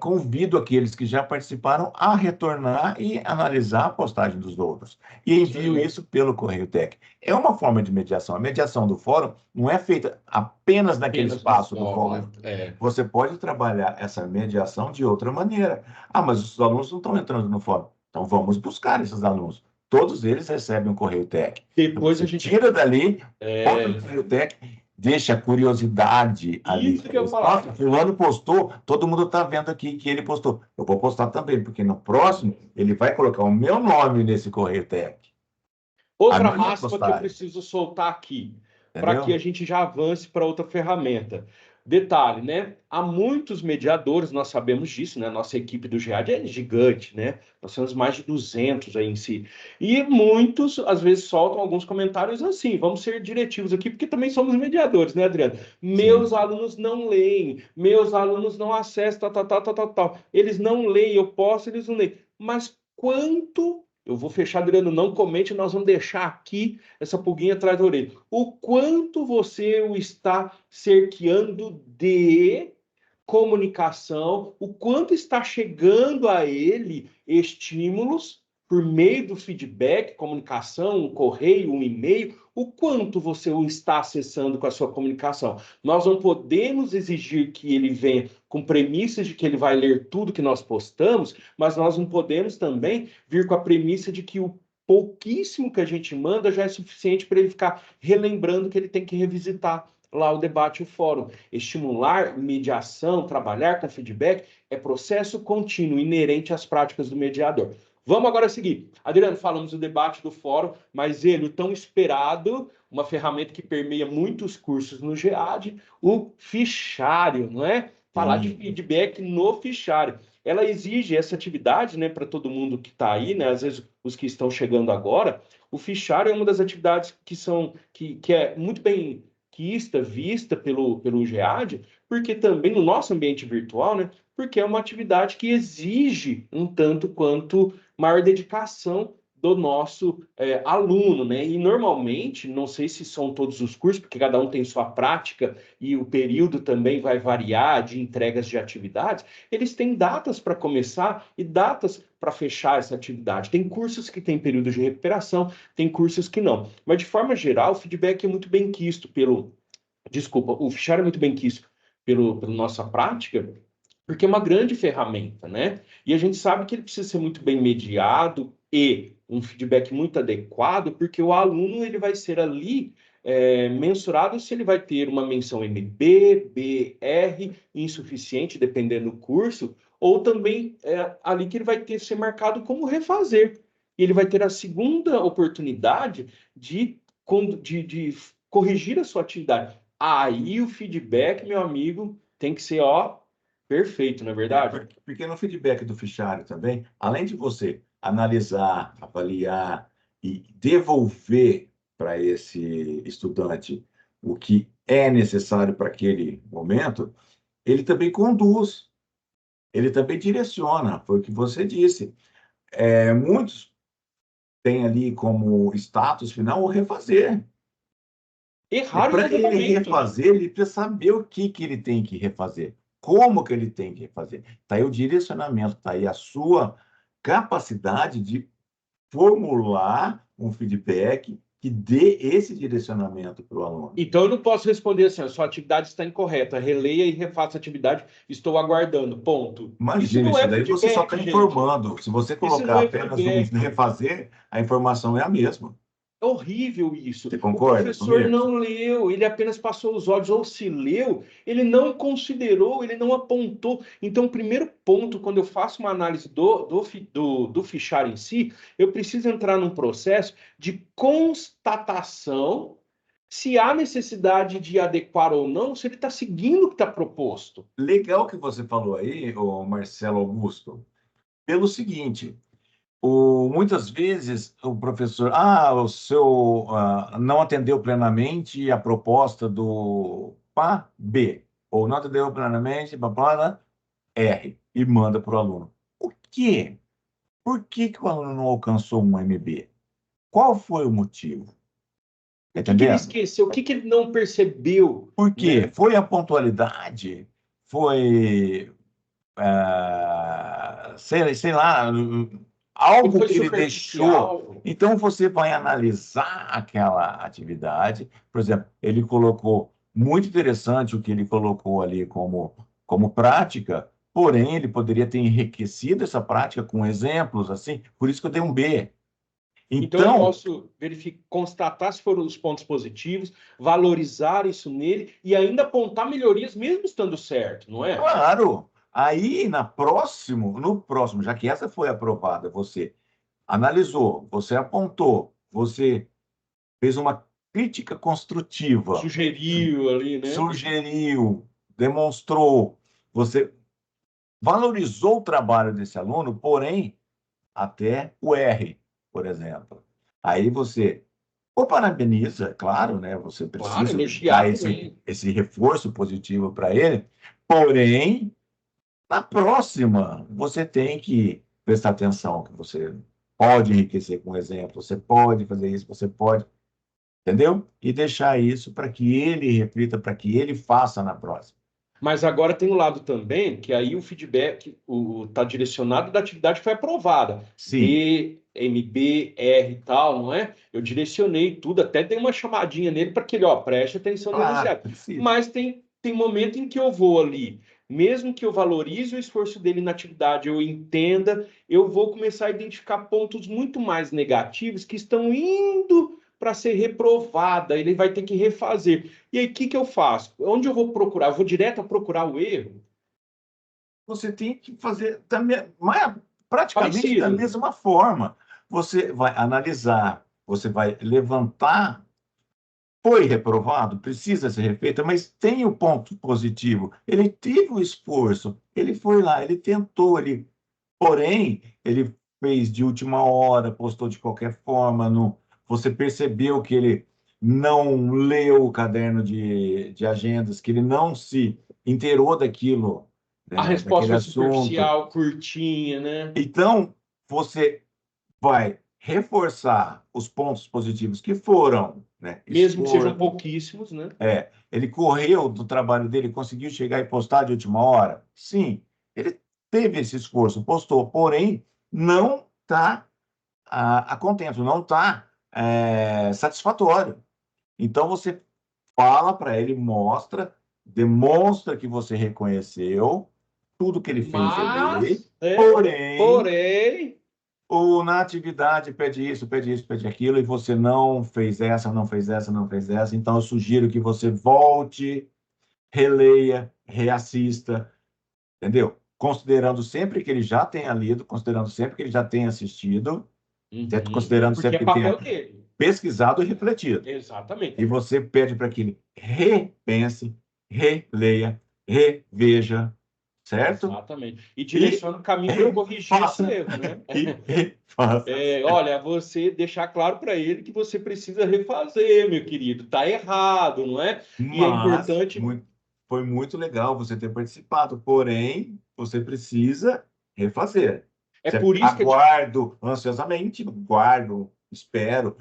S2: convido aqueles que já participaram a retornar e analisar a postagem dos outros. E
S1: Isso
S2: envio
S1: aí.
S2: isso pelo Correio Tech. É uma forma de mediação. A mediação do fórum não é feita apenas naquele
S1: Apenas no
S2: espaço do
S1: fórum, né?
S2: fórum.
S1: É.
S2: Você pode trabalhar essa mediação de outra maneira. Ah, mas os alunos não estão entrando no fórum. Então vamos buscar esses alunos. Todos eles recebem um Correio Tech. Então
S1: Depois a
S2: você
S1: gente.
S2: tira dali, bota no
S1: É,
S2: Correio Tech, deixa a curiosidade ali.
S1: isso que eu ia falar.
S2: Nossa, fulano postou, todo mundo está vendo aqui que ele postou. Eu vou postar também, porque no próximo ele vai colocar o meu nome nesse Correio Tech, a
S1: Outra
S2: minha
S1: máxima que eu
S2: postagem,
S1: preciso soltar aqui, para que a
S2: entendeu?
S1: gente já avance para outra ferramenta. Detalhe, né? Há muitos mediadores, nós sabemos disso, né? Nossa equipe do GEAD é gigante, né? Nós temos mais de 200 aí em si. E muitos, às vezes, soltam alguns comentários assim, vamos ser diretivos aqui, porque também somos mediadores, né, Adriano? Meus
S2: Sim.
S1: alunos não leem, meus alunos não acessam, tal, tal, tal, tal, tal. Eles não leem, eu posso, eles não leem. Mas quanto eu vou fechar, Adriano, não comente, nós vamos deixar aqui essa pulguinha atrás da orelha. O quanto você o está cerceando de comunicação, o quanto está chegando a ele estímulos por meio do feedback, comunicação, um correio, um e-mail, o quanto você o está acessando com a sua comunicação. Nós não podemos exigir que ele venha com premissas de que ele vai ler tudo que nós postamos, mas nós não podemos também vir com a premissa de que o pouquíssimo que a gente manda já é suficiente para ele ficar relembrando que ele tem que revisitar lá o debate e o fórum. Estimular, mediação, trabalhar com feedback é processo contínuo, inerente às práticas do mediador. Vamos agora seguir. Adriano, falamos do debate do fórum, mas ele, o tão esperado, uma ferramenta que permeia muitos cursos no GEAD, o fichário, não é? Falar de
S2: Sim.
S1: feedback no fichário. Ela exige essa atividade, né, para todo mundo que está aí, né, às vezes os que estão chegando agora. O fichário é uma das atividades que é muito bem vista pelo GEAD, porque também no nosso ambiente virtual, né, porque é uma atividade que exige um tanto quanto maior dedicação do nosso aluno, né? E normalmente, não sei se são todos os cursos, porque cada um tem sua prática e o período também vai variar de entregas de atividades, eles têm datas para começar e datas para fechar essa atividade. Tem cursos que têm período de recuperação, tem cursos que não. Mas, de forma geral, o feedback é muito bem quisto pelo. Desculpa, o fichário é muito bem quisto pela nossa prática, porque é uma grande ferramenta, né? E a gente sabe que ele precisa ser muito bem mediado e um feedback muito adequado, porque o aluno ele vai ser ali mensurado se ele vai ter uma menção MB, BR, insuficiente, dependendo do curso, ou também ali que ele vai ter ser marcado como refazer. E ele vai ter a segunda oportunidade de corrigir a sua atividade. Aí o feedback, meu amigo, tem que ser, ó, perfeito, não é verdade?
S2: Porque no feedback do fichário também, além de você analisar, avaliar e devolver para esse estudante o que é necessário para aquele momento, ele também conduz, ele também direciona, foi o que você disse. Muitos têm ali como status final o refazer. E
S1: Errar em
S2: para
S1: algum
S2: ele
S1: momento, né?
S2: refazer, ele precisa saber o que ele tem que refazer, como que ele tem que refazer. Está aí o direcionamento, está aí a sua capacidade de formular um feedback que dê esse direcionamento para o aluno.
S1: Então eu não posso responder assim, a sua atividade está incorreta, releia e refaça a atividade, estou aguardando, ponto. Isso
S2: Imagina,
S1: não
S2: isso
S1: é
S2: daí você só
S1: feedback,
S2: está
S1: gente.
S2: informando. Se você
S1: Isso não
S2: colocar
S1: é
S2: apenas um
S1: feedback.
S2: refazer, a informação é a mesma.
S1: É horrível isso.
S2: Você
S1: O
S2: concorda
S1: professor
S2: comigo?
S1: não leu, ele apenas passou os olhos, ou se leu, ele não considerou, ele não apontou. Então, o primeiro ponto, quando eu faço uma análise do fichário em si, eu preciso entrar num processo de constatação se há necessidade de adequar ou não, se ele está seguindo o que está proposto.
S2: Legal que você falou aí, o Marcelo Augusto, pelo seguinte. Muitas vezes o professor, o seu não atendeu plenamente a proposta do PA B, ou não atendeu plenamente a R, e manda para o aluno. O quê? Por que que o aluno não alcançou um MB? Qual foi o motivo?
S1: O que que ele
S2: Entendendo?
S1: esqueceu? O que que ele não percebeu,
S2: Por quê?
S1: né?
S2: Foi a pontualidade? Foi sei lá,
S1: Ele
S2: algo
S1: foi
S2: que ele deixou.
S1: superficial.
S2: Então, você vai analisar aquela atividade. Por exemplo, ele colocou muito interessante o que ele colocou ali como prática, porém, ele poderia ter enriquecido essa prática com exemplos, assim, por isso que eu dei um B.
S1: Então, eu
S2: Então,
S1: posso verificar, constatar se foram os pontos positivos, valorizar isso nele e ainda apontar melhorias, mesmo estando certo, não é?
S2: claro, aí no próximo, já que essa foi aprovada, você analisou, você apontou, você fez uma crítica construtiva,
S1: Sugeriu ali, né?
S2: sugeriu, demonstrou, você valorizou o trabalho desse aluno, porém, até o R, por exemplo. Aí você o parabeniza, claro, né? Você
S1: Claro,
S2: precisa dar
S1: elogiar também.
S2: esse reforço positivo para ele, porém, na próxima, você tem que prestar atenção, que você pode enriquecer com exemplo, você pode fazer isso, você pode. Entendeu? E deixar isso para que ele reflita, para que ele faça na próxima.
S1: Mas agora tem um lado também, que aí o feedback está direcionado da atividade que foi aprovada.
S2: Sim,
S1: D, MB, R e tal, não é? Eu direcionei tudo, até dei uma chamadinha nele para que ele, ó, preste atenção no
S2: claro,
S1: enunciado.
S2: precisa.
S1: Mas tem momento em que eu vou ali, mesmo que eu valorize o esforço dele na atividade, eu entenda, eu vou começar a identificar pontos muito mais negativos que estão indo para ser reprovada, ele vai ter que refazer. E aí, o que que eu faço? Onde eu vou procurar? Eu vou direto a procurar o erro?
S2: Você tem que fazer também, praticamente da
S1: Parecido.
S2: mesma forma. Você vai analisar, você vai levantar. Foi reprovado, precisa ser refeita, mas tem o ponto positivo. Ele teve o esforço, ele foi lá, ele tentou, porém, ele fez de última hora, postou de qualquer forma, você percebeu que ele não leu o caderno de agendas, que ele não se inteirou daquilo,
S1: A
S2: né,
S1: resposta
S2: daquele
S1: foi
S2: assunto.
S1: superficial, curtinha, né?
S2: Então, você vai reforçar os pontos positivos que foram, né,
S1: Mesmo que sejam
S2: esforço.
S1: pouquíssimos, né?
S2: Ele correu do trabalho dele, conseguiu chegar e postar de última hora? Sim, ele teve esse esforço, postou, porém, não está a contento, não está satisfatório. Então, você fala para ele, mostra, demonstra que você reconheceu tudo que ele fez ali,
S1: Mas, né?
S2: porém,
S1: Porém,
S2: ou na atividade pede isso, pede aquilo, e você não fez essa, não fez essa, não fez essa. Então, eu sugiro que você volte, releia, reassista, entendeu? Considerando sempre que ele já tenha lido, considerando sempre que ele já tenha assistido,
S1: uhum,
S2: considerando
S1: porque
S2: sempre
S1: é
S2: que ele tenha.
S1: papel dele.
S2: pesquisado e refletido.
S1: Exatamente.
S2: E você pede para que ele repense, releia, reveja, certo?
S1: Exatamente. E direciona o caminho para corrigir esse erro, né?
S2: E faça.
S1: Olha, você deixar claro para ele que você precisa refazer, meu querido. Tá errado, não é? E é
S2: Mas
S1: importante.
S2: foi muito legal você ter participado, porém, você precisa refazer.
S1: É por isso que
S2: Aguardo ansiosamente, guardo, espero,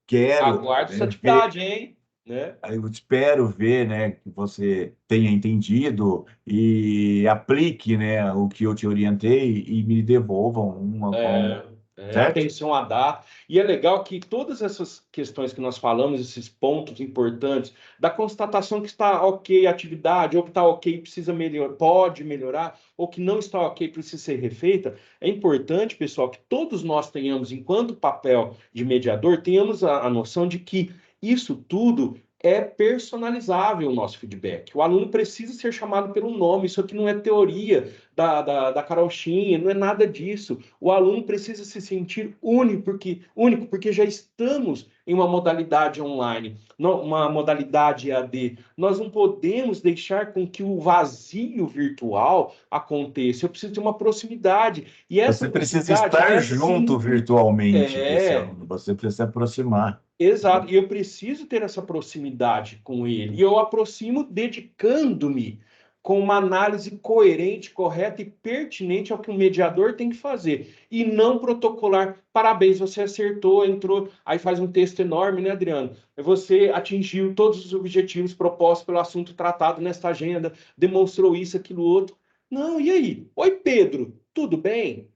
S2: quero
S1: aguardo essa
S2: ver.
S1: atividade, hein? Né?
S2: Eu espero ver, né, que você tenha entendido e aplique, né, o que eu te orientei e me devolvam uma com, certo?
S1: Atenção a dar. E é legal que todas essas questões que nós falamos, esses pontos importantes, da constatação que está ok a atividade, ou que está ok, precisa melhorar, pode melhorar, ou que não está ok, precisa ser refeita, é importante, pessoal, que todos nós tenhamos, enquanto papel de mediador, tenhamos a noção de que isso tudo é personalizável o nosso feedback. O aluno precisa ser chamado pelo nome, isso aqui não é teoria da carochinha, não é nada disso. O aluno precisa se sentir único, porque já estamos em uma modalidade online, uma modalidade EAD. Nós não podemos deixar com que o vazio virtual aconteça. Eu preciso de uma proximidade. E essa
S2: Você precisa
S1: proximidade
S2: estar
S1: é
S2: junto
S1: sim.
S2: virtualmente desse
S1: É,
S2: aluno, você precisa se aproximar.
S1: exato. E eu preciso ter essa proximidade com ele. E eu aproximo dedicando-me com uma análise coerente, correta e pertinente ao que um mediador tem que fazer. E não protocolar. Parabéns, você acertou, entrou. Aí faz um texto enorme, né, Adriano? Você atingiu todos os objetivos propostos pelo assunto tratado nesta agenda, demonstrou isso, aquilo, outro. Não, e aí? Oi, Pedro, tudo bem?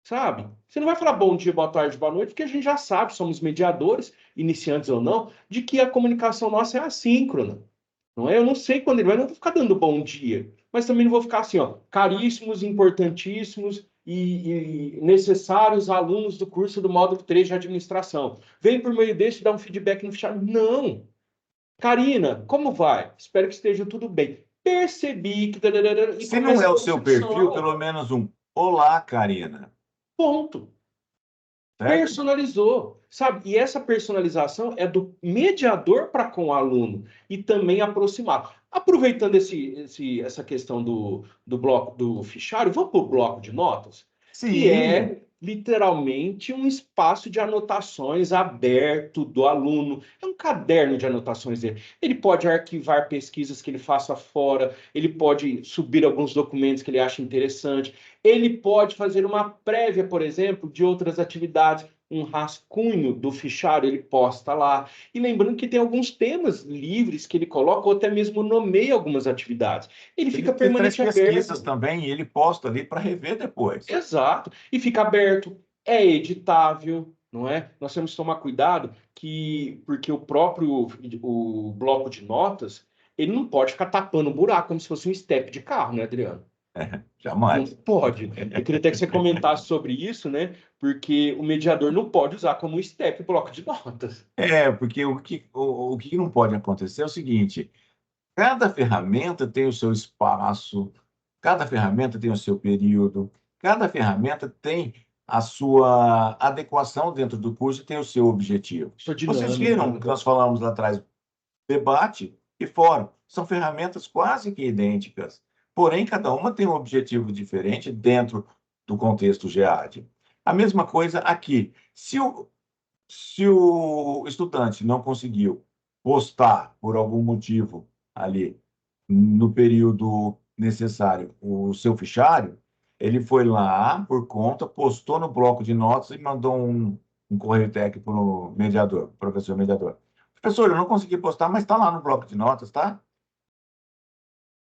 S1: Sabe? Você não vai falar bom dia, boa tarde, boa noite, porque a gente já sabe, somos mediadores, iniciantes ou não, de que a comunicação nossa é assíncrona. Não é? Eu não sei quando ele vai, não vou ficar dando bom dia, mas também não vou ficar assim, ó, caríssimos, importantíssimos e necessários alunos do curso do módulo 3 de administração. Vem por meio desse dar um feedback no chat. Não! Karina, como vai? Espero que esteja tudo bem. Percebi que. E
S2: Se não
S1: começa
S2: é
S1: a
S2: o
S1: dar
S2: seu
S1: discussão na
S2: perfil,
S1: hora.
S2: pelo menos um olá, Karina,
S1: Ponto.
S2: certo?
S1: Personalizou, sabe? E essa personalização é do mediador para com o aluno e também aproximado. Aproveitando essa questão do bloco do fichário, vamos para o bloco de notas, que
S2: Sim,
S1: é literalmente um espaço de anotações aberto do aluno. É um caderno de anotações dele. Ele pode arquivar pesquisas que ele faça fora, ele pode subir alguns documentos que ele acha interessante, ele pode fazer uma prévia, por exemplo, de outras atividades, um rascunho do fichário, ele posta lá. E lembrando que tem alguns temas livres que ele coloca, ou até mesmo nomeia algumas atividades. Ele fica
S2: ele traz
S1: permanente
S2: pesquisas
S1: aberto.
S2: também e ele posta ali para rever depois.
S1: Exato. E fica aberto. É editável, não é? Nós temos que tomar cuidado porque o próprio o bloco de notas, ele não pode ficar tapando o buraco como se fosse um step de carro, né, Adriano? Não
S2: Jamais.
S1: pode. Eu queria até que você comentasse sobre isso, né? Porque o mediador não pode usar como step bloco de notas.
S2: Porque o que não pode acontecer é o seguinte: cada ferramenta tem o seu espaço, cada ferramenta tem o seu período, cada ferramenta tem a sua adequação dentro do curso e tem o seu objetivo.
S1: Sua
S2: Vocês
S1: dinâmica,
S2: viram
S1: né?
S2: que nós falamos lá atrás, debate e fórum, são ferramentas quase que idênticas, porém cada uma tem um objetivo diferente dentro do contexto GEAD. A mesma coisa aqui. Se o estudante não conseguiu postar por algum motivo ali no período necessário o seu fichário, ele foi lá por conta, postou no bloco de notas e mandou um correio técnico no mediador, professor mediador. Professor, eu não consegui postar, mas está lá no bloco de notas, tá?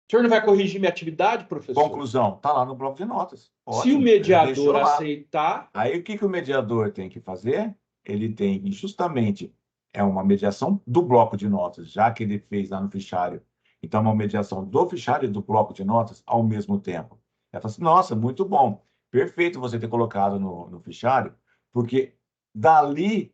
S1: O senhor não vai corrigir minha atividade, professor?
S2: Conclusão, está lá no bloco de notas.
S1: Se o
S2: Ótimo, ele
S1: mediador
S2: deixou lá.
S1: aceitar,
S2: Aí o que que o mediador tem que fazer? Ele tem que justamente é uma mediação do bloco de notas, já que ele fez lá no fichário. Então, é uma mediação do fichário e do bloco de notas ao mesmo tempo. Ela fala assim, nossa, muito bom, perfeito você ter colocado no fichário, porque dali,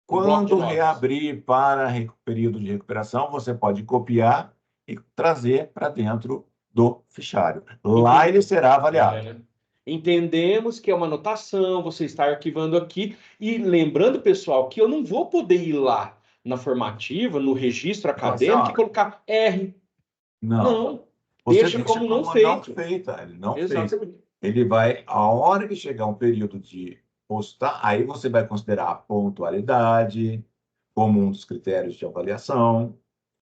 S1: o bloco de
S2: quando
S1: notas.
S2: reabrir para período de recuperação, você pode copiar e trazer para dentro do fichário. Lá
S1: Entendi.
S2: ele será avaliado.
S1: É. Entendemos que é uma anotação, você está arquivando aqui. E lembrando, pessoal, que eu não vou poder ir lá na formativa, no registro
S2: Não, assim,
S1: acadêmico e colocar R.
S2: não.
S1: Não.
S2: Você
S1: Deixa
S2: deixa
S1: como não
S2: como não
S1: feito.
S2: feita, ele não fez.
S1: Exatamente.
S2: Ele vai, a hora que chegar um período de postar, aí você vai considerar a pontualidade como um dos critérios de avaliação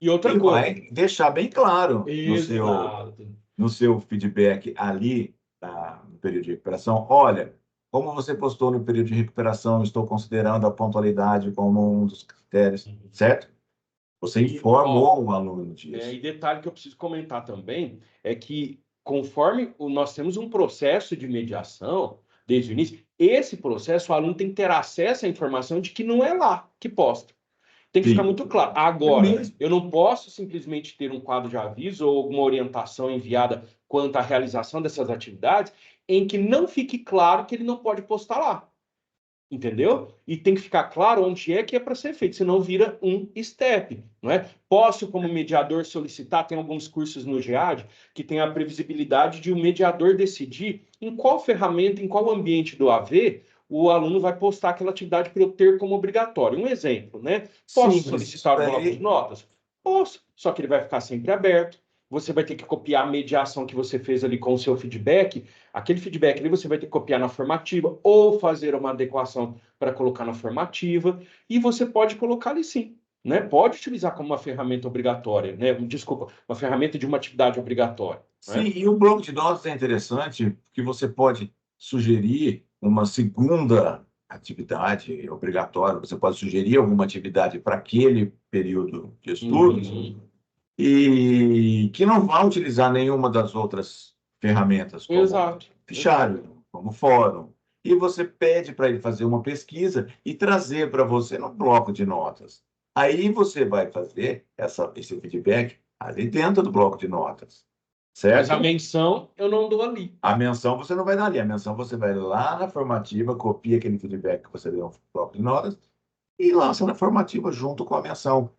S1: E outra
S2: e
S1: coisa.
S2: vai deixar bem claro
S1: Exato.
S2: no seu feedback ali, no período de recuperação, olha, como você postou no período de recuperação, estou considerando a pontualidade como um dos critérios, certo? Você
S1: E, ó,
S2: informou o aluno
S1: e
S2: disso.
S1: detalhe que eu preciso comentar também é que, conforme nós temos um processo de mediação, desde o início, esse processo, o aluno tem que ter acesso à informação de que não é lá que posta. Tem que ficar
S2: Sim,
S1: muito claro.
S2: é
S1: Agora,
S2: mesmo.
S1: eu não posso simplesmente ter um quadro de aviso ou alguma orientação enviada quanto à realização dessas atividades em que não fique claro que ele não pode postar lá. Entendeu? E tem que ficar claro onde é que é para ser feito, senão vira um step, não é? Posso, como mediador, solicitar, tem alguns cursos no GEAD que tem a previsibilidade de o mediador decidir em qual ferramenta, em qual ambiente do AV o aluno vai postar aquela atividade para eu ter como obrigatório. Um exemplo, né?
S2: Sim,
S1: Posso
S2: mas isso
S1: solicitar o bloco de
S2: daí,
S1: notas? Posso, só que ele vai ficar sempre aberto. Você vai ter que copiar a mediação que você fez ali com o seu feedback. Aquele feedback ali você vai ter que copiar na formativa ou fazer uma adequação para colocar na formativa. E você pode colocar ali sim, né? Pode utilizar como uma ferramenta obrigatória, né? Desculpa, uma ferramenta de uma atividade obrigatória,
S2: sim,
S1: né?
S2: e o bloco de notas é interessante porque você pode sugerir uma segunda atividade obrigatória, você pode sugerir alguma atividade para aquele período de estudos
S1: Uhum.
S2: e que não vá utilizar nenhuma das outras ferramentas, como
S1: Exato, exato.
S2: fichário, como fórum. E você pede para ele fazer uma pesquisa e trazer para você no bloco de notas. Aí você vai fazer esse feedback ali dentro do bloco de notas,
S1: Mas a
S2: certo?
S1: menção eu não dou ali.
S2: A menção você não vai dar ali, a menção você vai lá na formativa, copia aquele feedback que você deu no bloco de notas e lança na formativa junto com a menção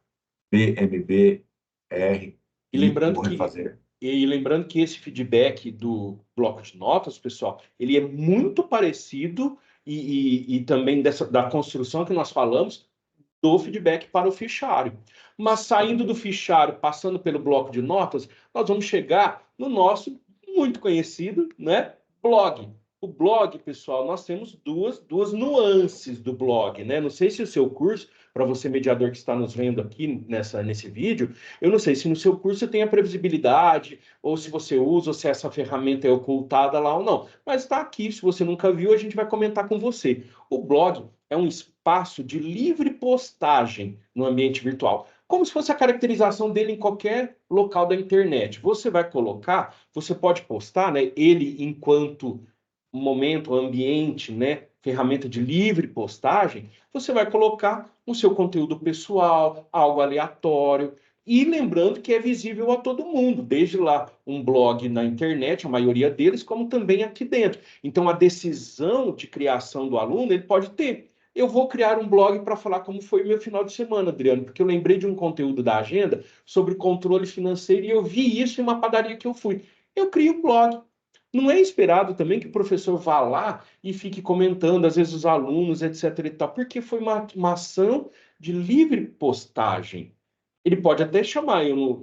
S2: PMB, R
S1: E
S2: e
S1: lembrando
S2: o
S1: que
S2: refazer.
S1: e lembrando que esse feedback do bloco de notas, pessoal, ele é muito parecido e também da construção que nós falamos do feedback para o fichário. Mas saindo do fichário, passando pelo bloco de notas, nós vamos chegar no nosso muito conhecido, né, blog. O blog, pessoal, nós temos duas nuances do blog, né? Não sei se o seu curso, para você mediador que está nos vendo aqui nesse vídeo, eu não sei se no seu curso tem a previsibilidade, ou se você usa, ou se essa ferramenta é ocultada lá ou não. Mas está aqui, se você nunca viu, a gente vai comentar com você. O blog é um espaço de livre postagem no ambiente virtual, como se fosse a caracterização dele em qualquer local da internet. Você vai colocar, você pode postar, né, ele enquanto momento, ambiente, né, ferramenta de livre postagem, você vai colocar o seu conteúdo pessoal, algo aleatório, e lembrando que é visível a todo mundo, desde lá um blog na internet, a maioria deles, como também aqui dentro. Então, a decisão de criação do aluno, ele pode ter. Eu vou criar um blog para falar como foi o meu final de semana, Adriano, porque eu lembrei de um conteúdo da agenda sobre controle financeiro e eu vi isso em uma padaria que eu fui. Eu crio um blog. Não é esperado também que o professor vá lá e fique comentando, às vezes, os alunos, etc. e tal, porque foi uma ação de livre postagem. Ele pode até chamar eu no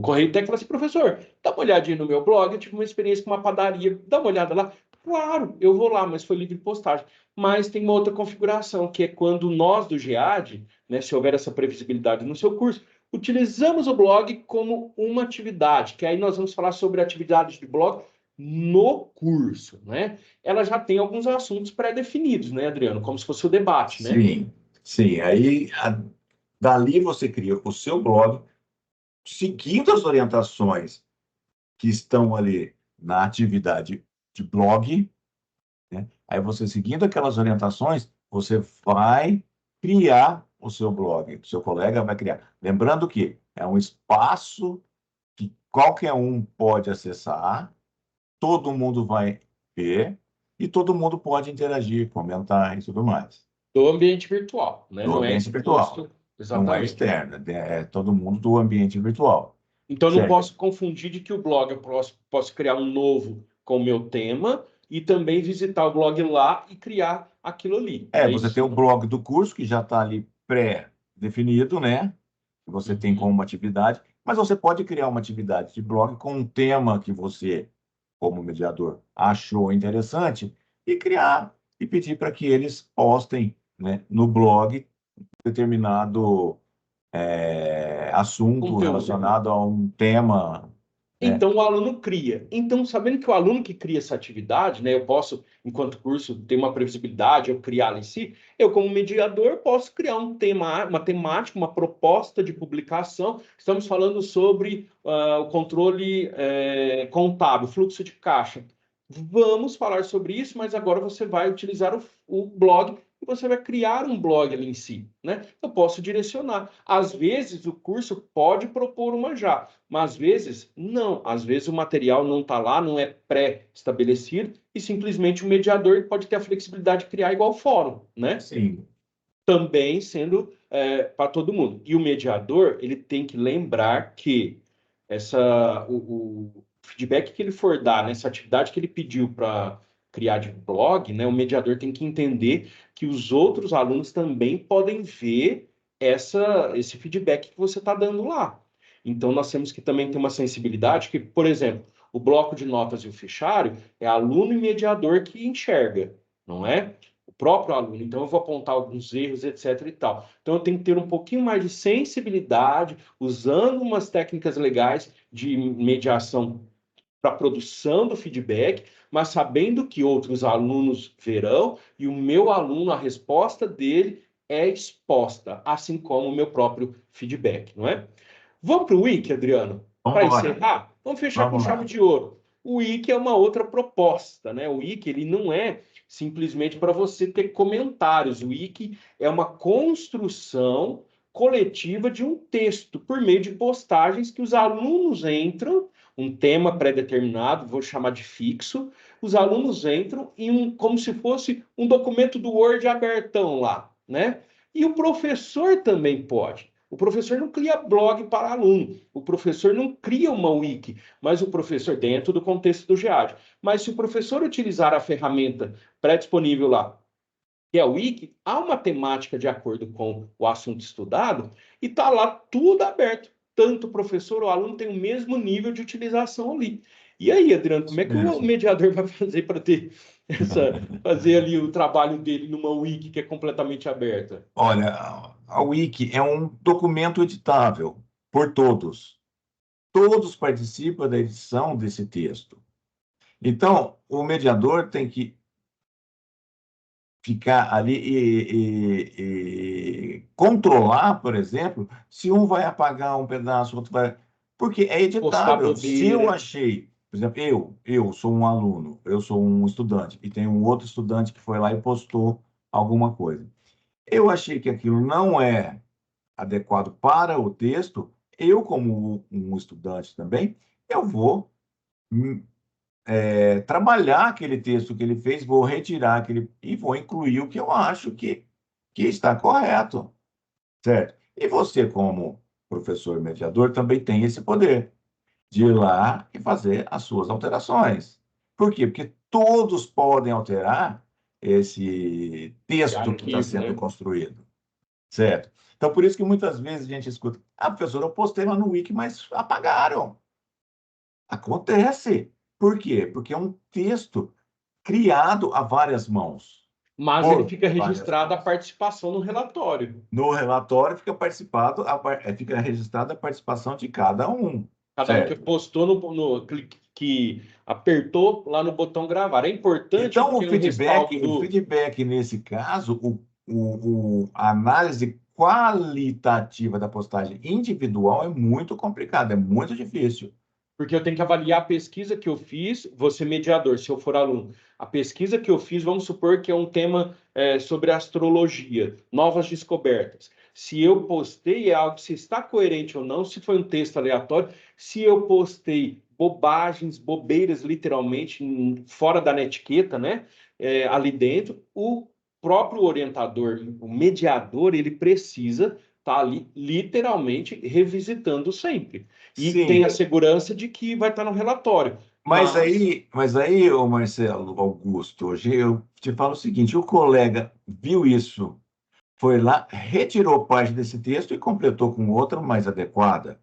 S1: Correio Tech e falar assim, professor, dá uma olhadinha no meu blog, eu tive uma experiência com uma padaria, dá uma olhada lá. Claro, eu vou lá, mas foi livre postagem. Mas tem uma outra configuração, que é quando nós do GEAD, né, se houver essa previsibilidade no seu curso, utilizamos o blog como uma atividade, que aí nós vamos falar sobre atividades de blog no curso, né? Ela já tem alguns assuntos pré-definidos, né, Adriano? Como se fosse o debate, né?
S2: Sim, sim. Aí, dali você cria o seu blog, seguindo as orientações que estão ali na atividade de blog, né? Aí você, seguindo aquelas orientações, você vai criar o seu blog, o seu colega vai criar. Lembrando que é um espaço que qualquer um pode acessar, todo mundo vai ver e todo mundo pode interagir, comentar e tudo mais.
S1: Do ambiente virtual, né?
S2: Do
S1: Não é
S2: ambiente virtual.
S1: exposto
S2: Não é
S1: exatamente.
S2: externo, é todo mundo do ambiente virtual.
S1: Então, eu não
S2: certo?
S1: posso confundir de que o blog eu posso criar um novo com o meu tema e também visitar o blog lá e criar aquilo ali. É
S2: Você tem
S1: isso?
S2: o blog do curso, que já está ali pré-definido, né? Que você tem como
S1: Uhum.
S2: uma atividade, mas você pode criar uma atividade de blog com um tema que você, como mediador, achou interessante e criar e pedir para que eles postem, né, no blog determinado assunto
S1: Conteúdo.
S2: relacionado a um tema, né?
S1: Então, o aluno cria. Então, sabendo que o aluno que cria essa atividade, né, eu posso, enquanto curso, ter uma previsibilidade, eu criar ela em si, eu, como mediador, posso criar um tema, uma temática, uma proposta de publicação. Estamos falando sobre o controle contábil, fluxo de caixa. Vamos falar sobre isso, mas agora você vai utilizar o blog e você vai criar um blog ali em si, né? Eu posso direcionar. Às vezes, o curso pode propor uma já. Mas às vezes, não. Às vezes o material não está lá, não é pré-estabelecido, e simplesmente o mediador pode ter a flexibilidade de criar igual fórum, né?
S2: Sim,
S1: Também sendo para todo mundo. E o mediador, ele tem que lembrar que o feedback que ele for dar nessa atividade que ele pediu para criar de blog, né, o mediador tem que entender que os outros alunos também podem ver esse feedback que você está dando lá. Então, nós temos que também ter uma sensibilidade que, por exemplo, o bloco de notas e o fichário é aluno e mediador que enxerga, não é? O próprio aluno. Então, eu vou apontar alguns erros, etc. e tal. Então, eu tenho que ter um pouquinho mais de sensibilidade, usando umas técnicas legais de mediação para a produção do feedback, mas sabendo que outros alunos verão e o meu aluno, a resposta dele é exposta, assim como o meu próprio feedback, não é? Vamos para o Wiki, Adriano?
S2: vamos
S1: Para
S2: embora,
S1: encerrar, vamos fechar com
S2: vamos
S1: chave
S2: lá.
S1: de ouro. O Wiki é uma outra proposta, né? O Wiki ele não é simplesmente para você ter comentários. O Wiki é uma construção coletiva de um texto por meio de postagens que os alunos entram, um tema pré-determinado, vou chamar de fixo, os alunos entram como se fosse um documento do Word abertão lá, né? E o professor também pode. O professor não cria blog para aluno, o professor não cria uma wiki, mas o professor, dentro do contexto do GEAD, mas se o professor utilizar a ferramenta pré-disponível lá, que é o wiki, há uma temática de acordo com o assunto estudado e está lá tudo aberto. Tanto o professor ou o aluno tem o mesmo nível de utilização ali. E aí, Adriano, como
S2: Isso
S1: é que o
S2: mesmo.
S1: mediador vai fazer para ter fazer ali o trabalho dele numa wiki que é completamente aberta?
S2: Olha, a Wiki é um documento editável por todos. Todos participam da edição desse texto. Então, o mediador tem que ficar ali e controlar, por exemplo, se um vai apagar um pedaço, outro vai. Porque é
S1: Postar
S2: editável. Se eu
S1: bobeira.
S2: achei, por exemplo, eu sou um aluno, eu sou um estudante, e tem um outro estudante que foi lá e postou alguma coisa. Eu achei que aquilo não é adequado para o texto, eu, como um estudante também, eu vou trabalhar aquele texto que ele fez, vou retirar aquele e vou incluir o que eu acho que está correto, certo? E você, como professor mediador, também tem esse poder de ir lá e fazer as suas alterações. Por quê? Porque todos podem alterar esse
S1: De
S2: texto que está
S1: arquivo,
S2: sendo
S1: né?
S2: construído, certo? Então, por isso que muitas vezes a gente escuta, professor, eu postei lá no Wiki, mas apagaram. Acontece. Por quê? Porque é um texto criado a várias mãos,
S1: Mas ele
S2: por
S1: fica
S2: várias
S1: registrada a
S2: mãos.
S1: participação no relatório.
S2: No relatório fica registrada a participação de cada um,
S1: Cada um que
S2: certo?
S1: postou que apertou lá no botão gravar. É importante
S2: Então,
S1: porque no respaldo
S2: o
S1: do.
S2: feedback nesse caso, a análise qualitativa da postagem individual é muito complicada, é muito difícil.
S1: Porque eu tenho que avaliar a pesquisa que eu fiz, você mediador, se eu for aluno. A pesquisa que eu fiz, vamos supor que é um tema sobre astrologia, novas descobertas. Se eu postei, é algo se está coerente ou não, se foi um texto aleatório, se eu postei bobagens, bobeiras, literalmente, fora da netiqueta, né? Ali dentro, o próprio orientador, o mediador, ele precisa está ali literalmente revisitando sempre. E tem
S2: Sim,
S1: a segurança de que vai estar no relatório. Mas
S2: mas aí, ô Marcelo Augusto, hoje eu te falo o seguinte: o colega viu isso, foi lá, retirou parte desse texto e completou com outra mais adequada.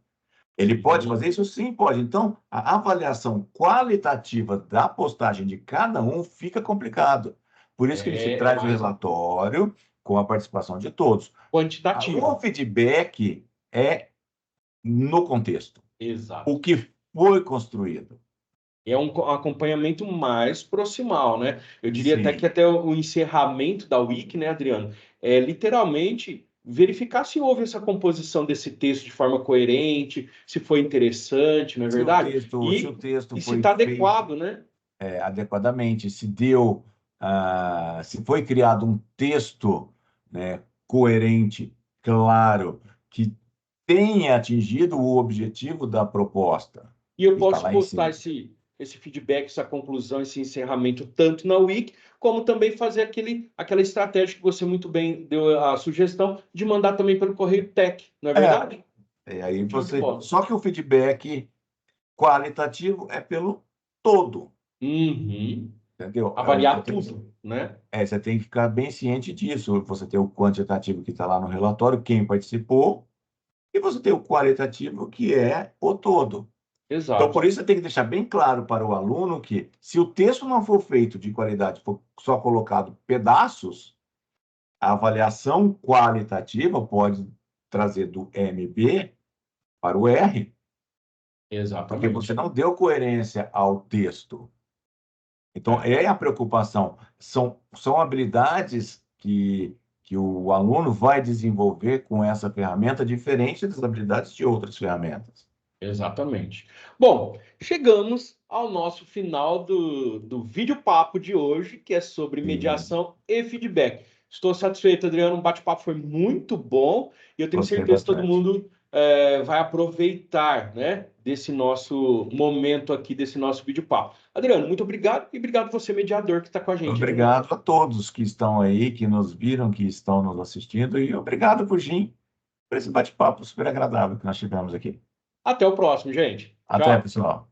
S2: Ele pode
S1: sim,
S2: fazer isso? Sim, pode. Então, a avaliação qualitativa da postagem de cada um fica complicado. Por isso que a gente
S1: é
S2: traz o
S1: mais
S2: relatório com a participação de todos. O
S1: quantitativo.
S2: feedback é no contexto. O
S1: Exato.
S2: que foi construído.
S1: É um acompanhamento mais proximal, né? Eu diria até que
S2: Sim.
S1: até o encerramento da Wiki, né, Adriano? É literalmente verificar se houve essa composição desse texto de forma coerente, se foi interessante, não é verdade?
S2: Se o texto
S1: E se
S2: foi
S1: está
S2: feito
S1: adequado, né?
S2: adequadamente, se deu, se foi criado um texto, né, coerente, claro, que tenha atingido o objetivo da proposta.
S1: E eu
S2: E está
S1: posso
S2: lá em
S1: postar
S2: cima.
S1: esse feedback, essa conclusão, esse encerramento, tanto na Wiki, como também fazer aquela estratégia que você muito bem deu a sugestão de mandar também pelo correio Tech, não é
S2: É,
S1: verdade?
S2: aí
S1: Show de
S2: você.
S1: bola.
S2: Só que o feedback qualitativo é pelo todo,
S1: Uhum.
S2: entendeu?
S1: Avaliar tudo, né?
S2: Você tem que ficar bem ciente disso. Você tem o quantitativo que está lá no relatório, quem participou, e você tem o qualitativo, que é o todo. Então,
S1: Exato.
S2: por isso, você tem que deixar bem claro para o aluno que, se o texto não for feito de qualidade, for só colocado pedaços, a avaliação qualitativa pode trazer do MB para o R, porque você
S1: Exatamente.
S2: não deu coerência ao texto. Então,
S1: É,
S2: é a preocupação. São habilidades que o aluno vai desenvolver com essa ferramenta, diferente das habilidades de outras ferramentas.
S1: exatamente. Bom, chegamos ao nosso final do vídeo papo de hoje, que é sobre
S2: E
S1: mediação e feedback. Estou satisfeito, Adriano. O bate-papo foi muito bom e eu tenho
S2: gostei
S1: certeza que todo
S2: bastante.
S1: mundo vai aproveitar, né, desse nosso momento aqui, desse nosso vídeo papo. Adriano, muito obrigado e obrigado você, mediador, que está com a gente aqui.
S2: Obrigado a todos que estão aí, que nos viram, que estão nos assistindo, e obrigado, Gin, por esse bate-papo super agradável que nós tivemos aqui.
S1: Até o próximo, gente.
S2: Até,
S1: Tchau.
S2: pessoal.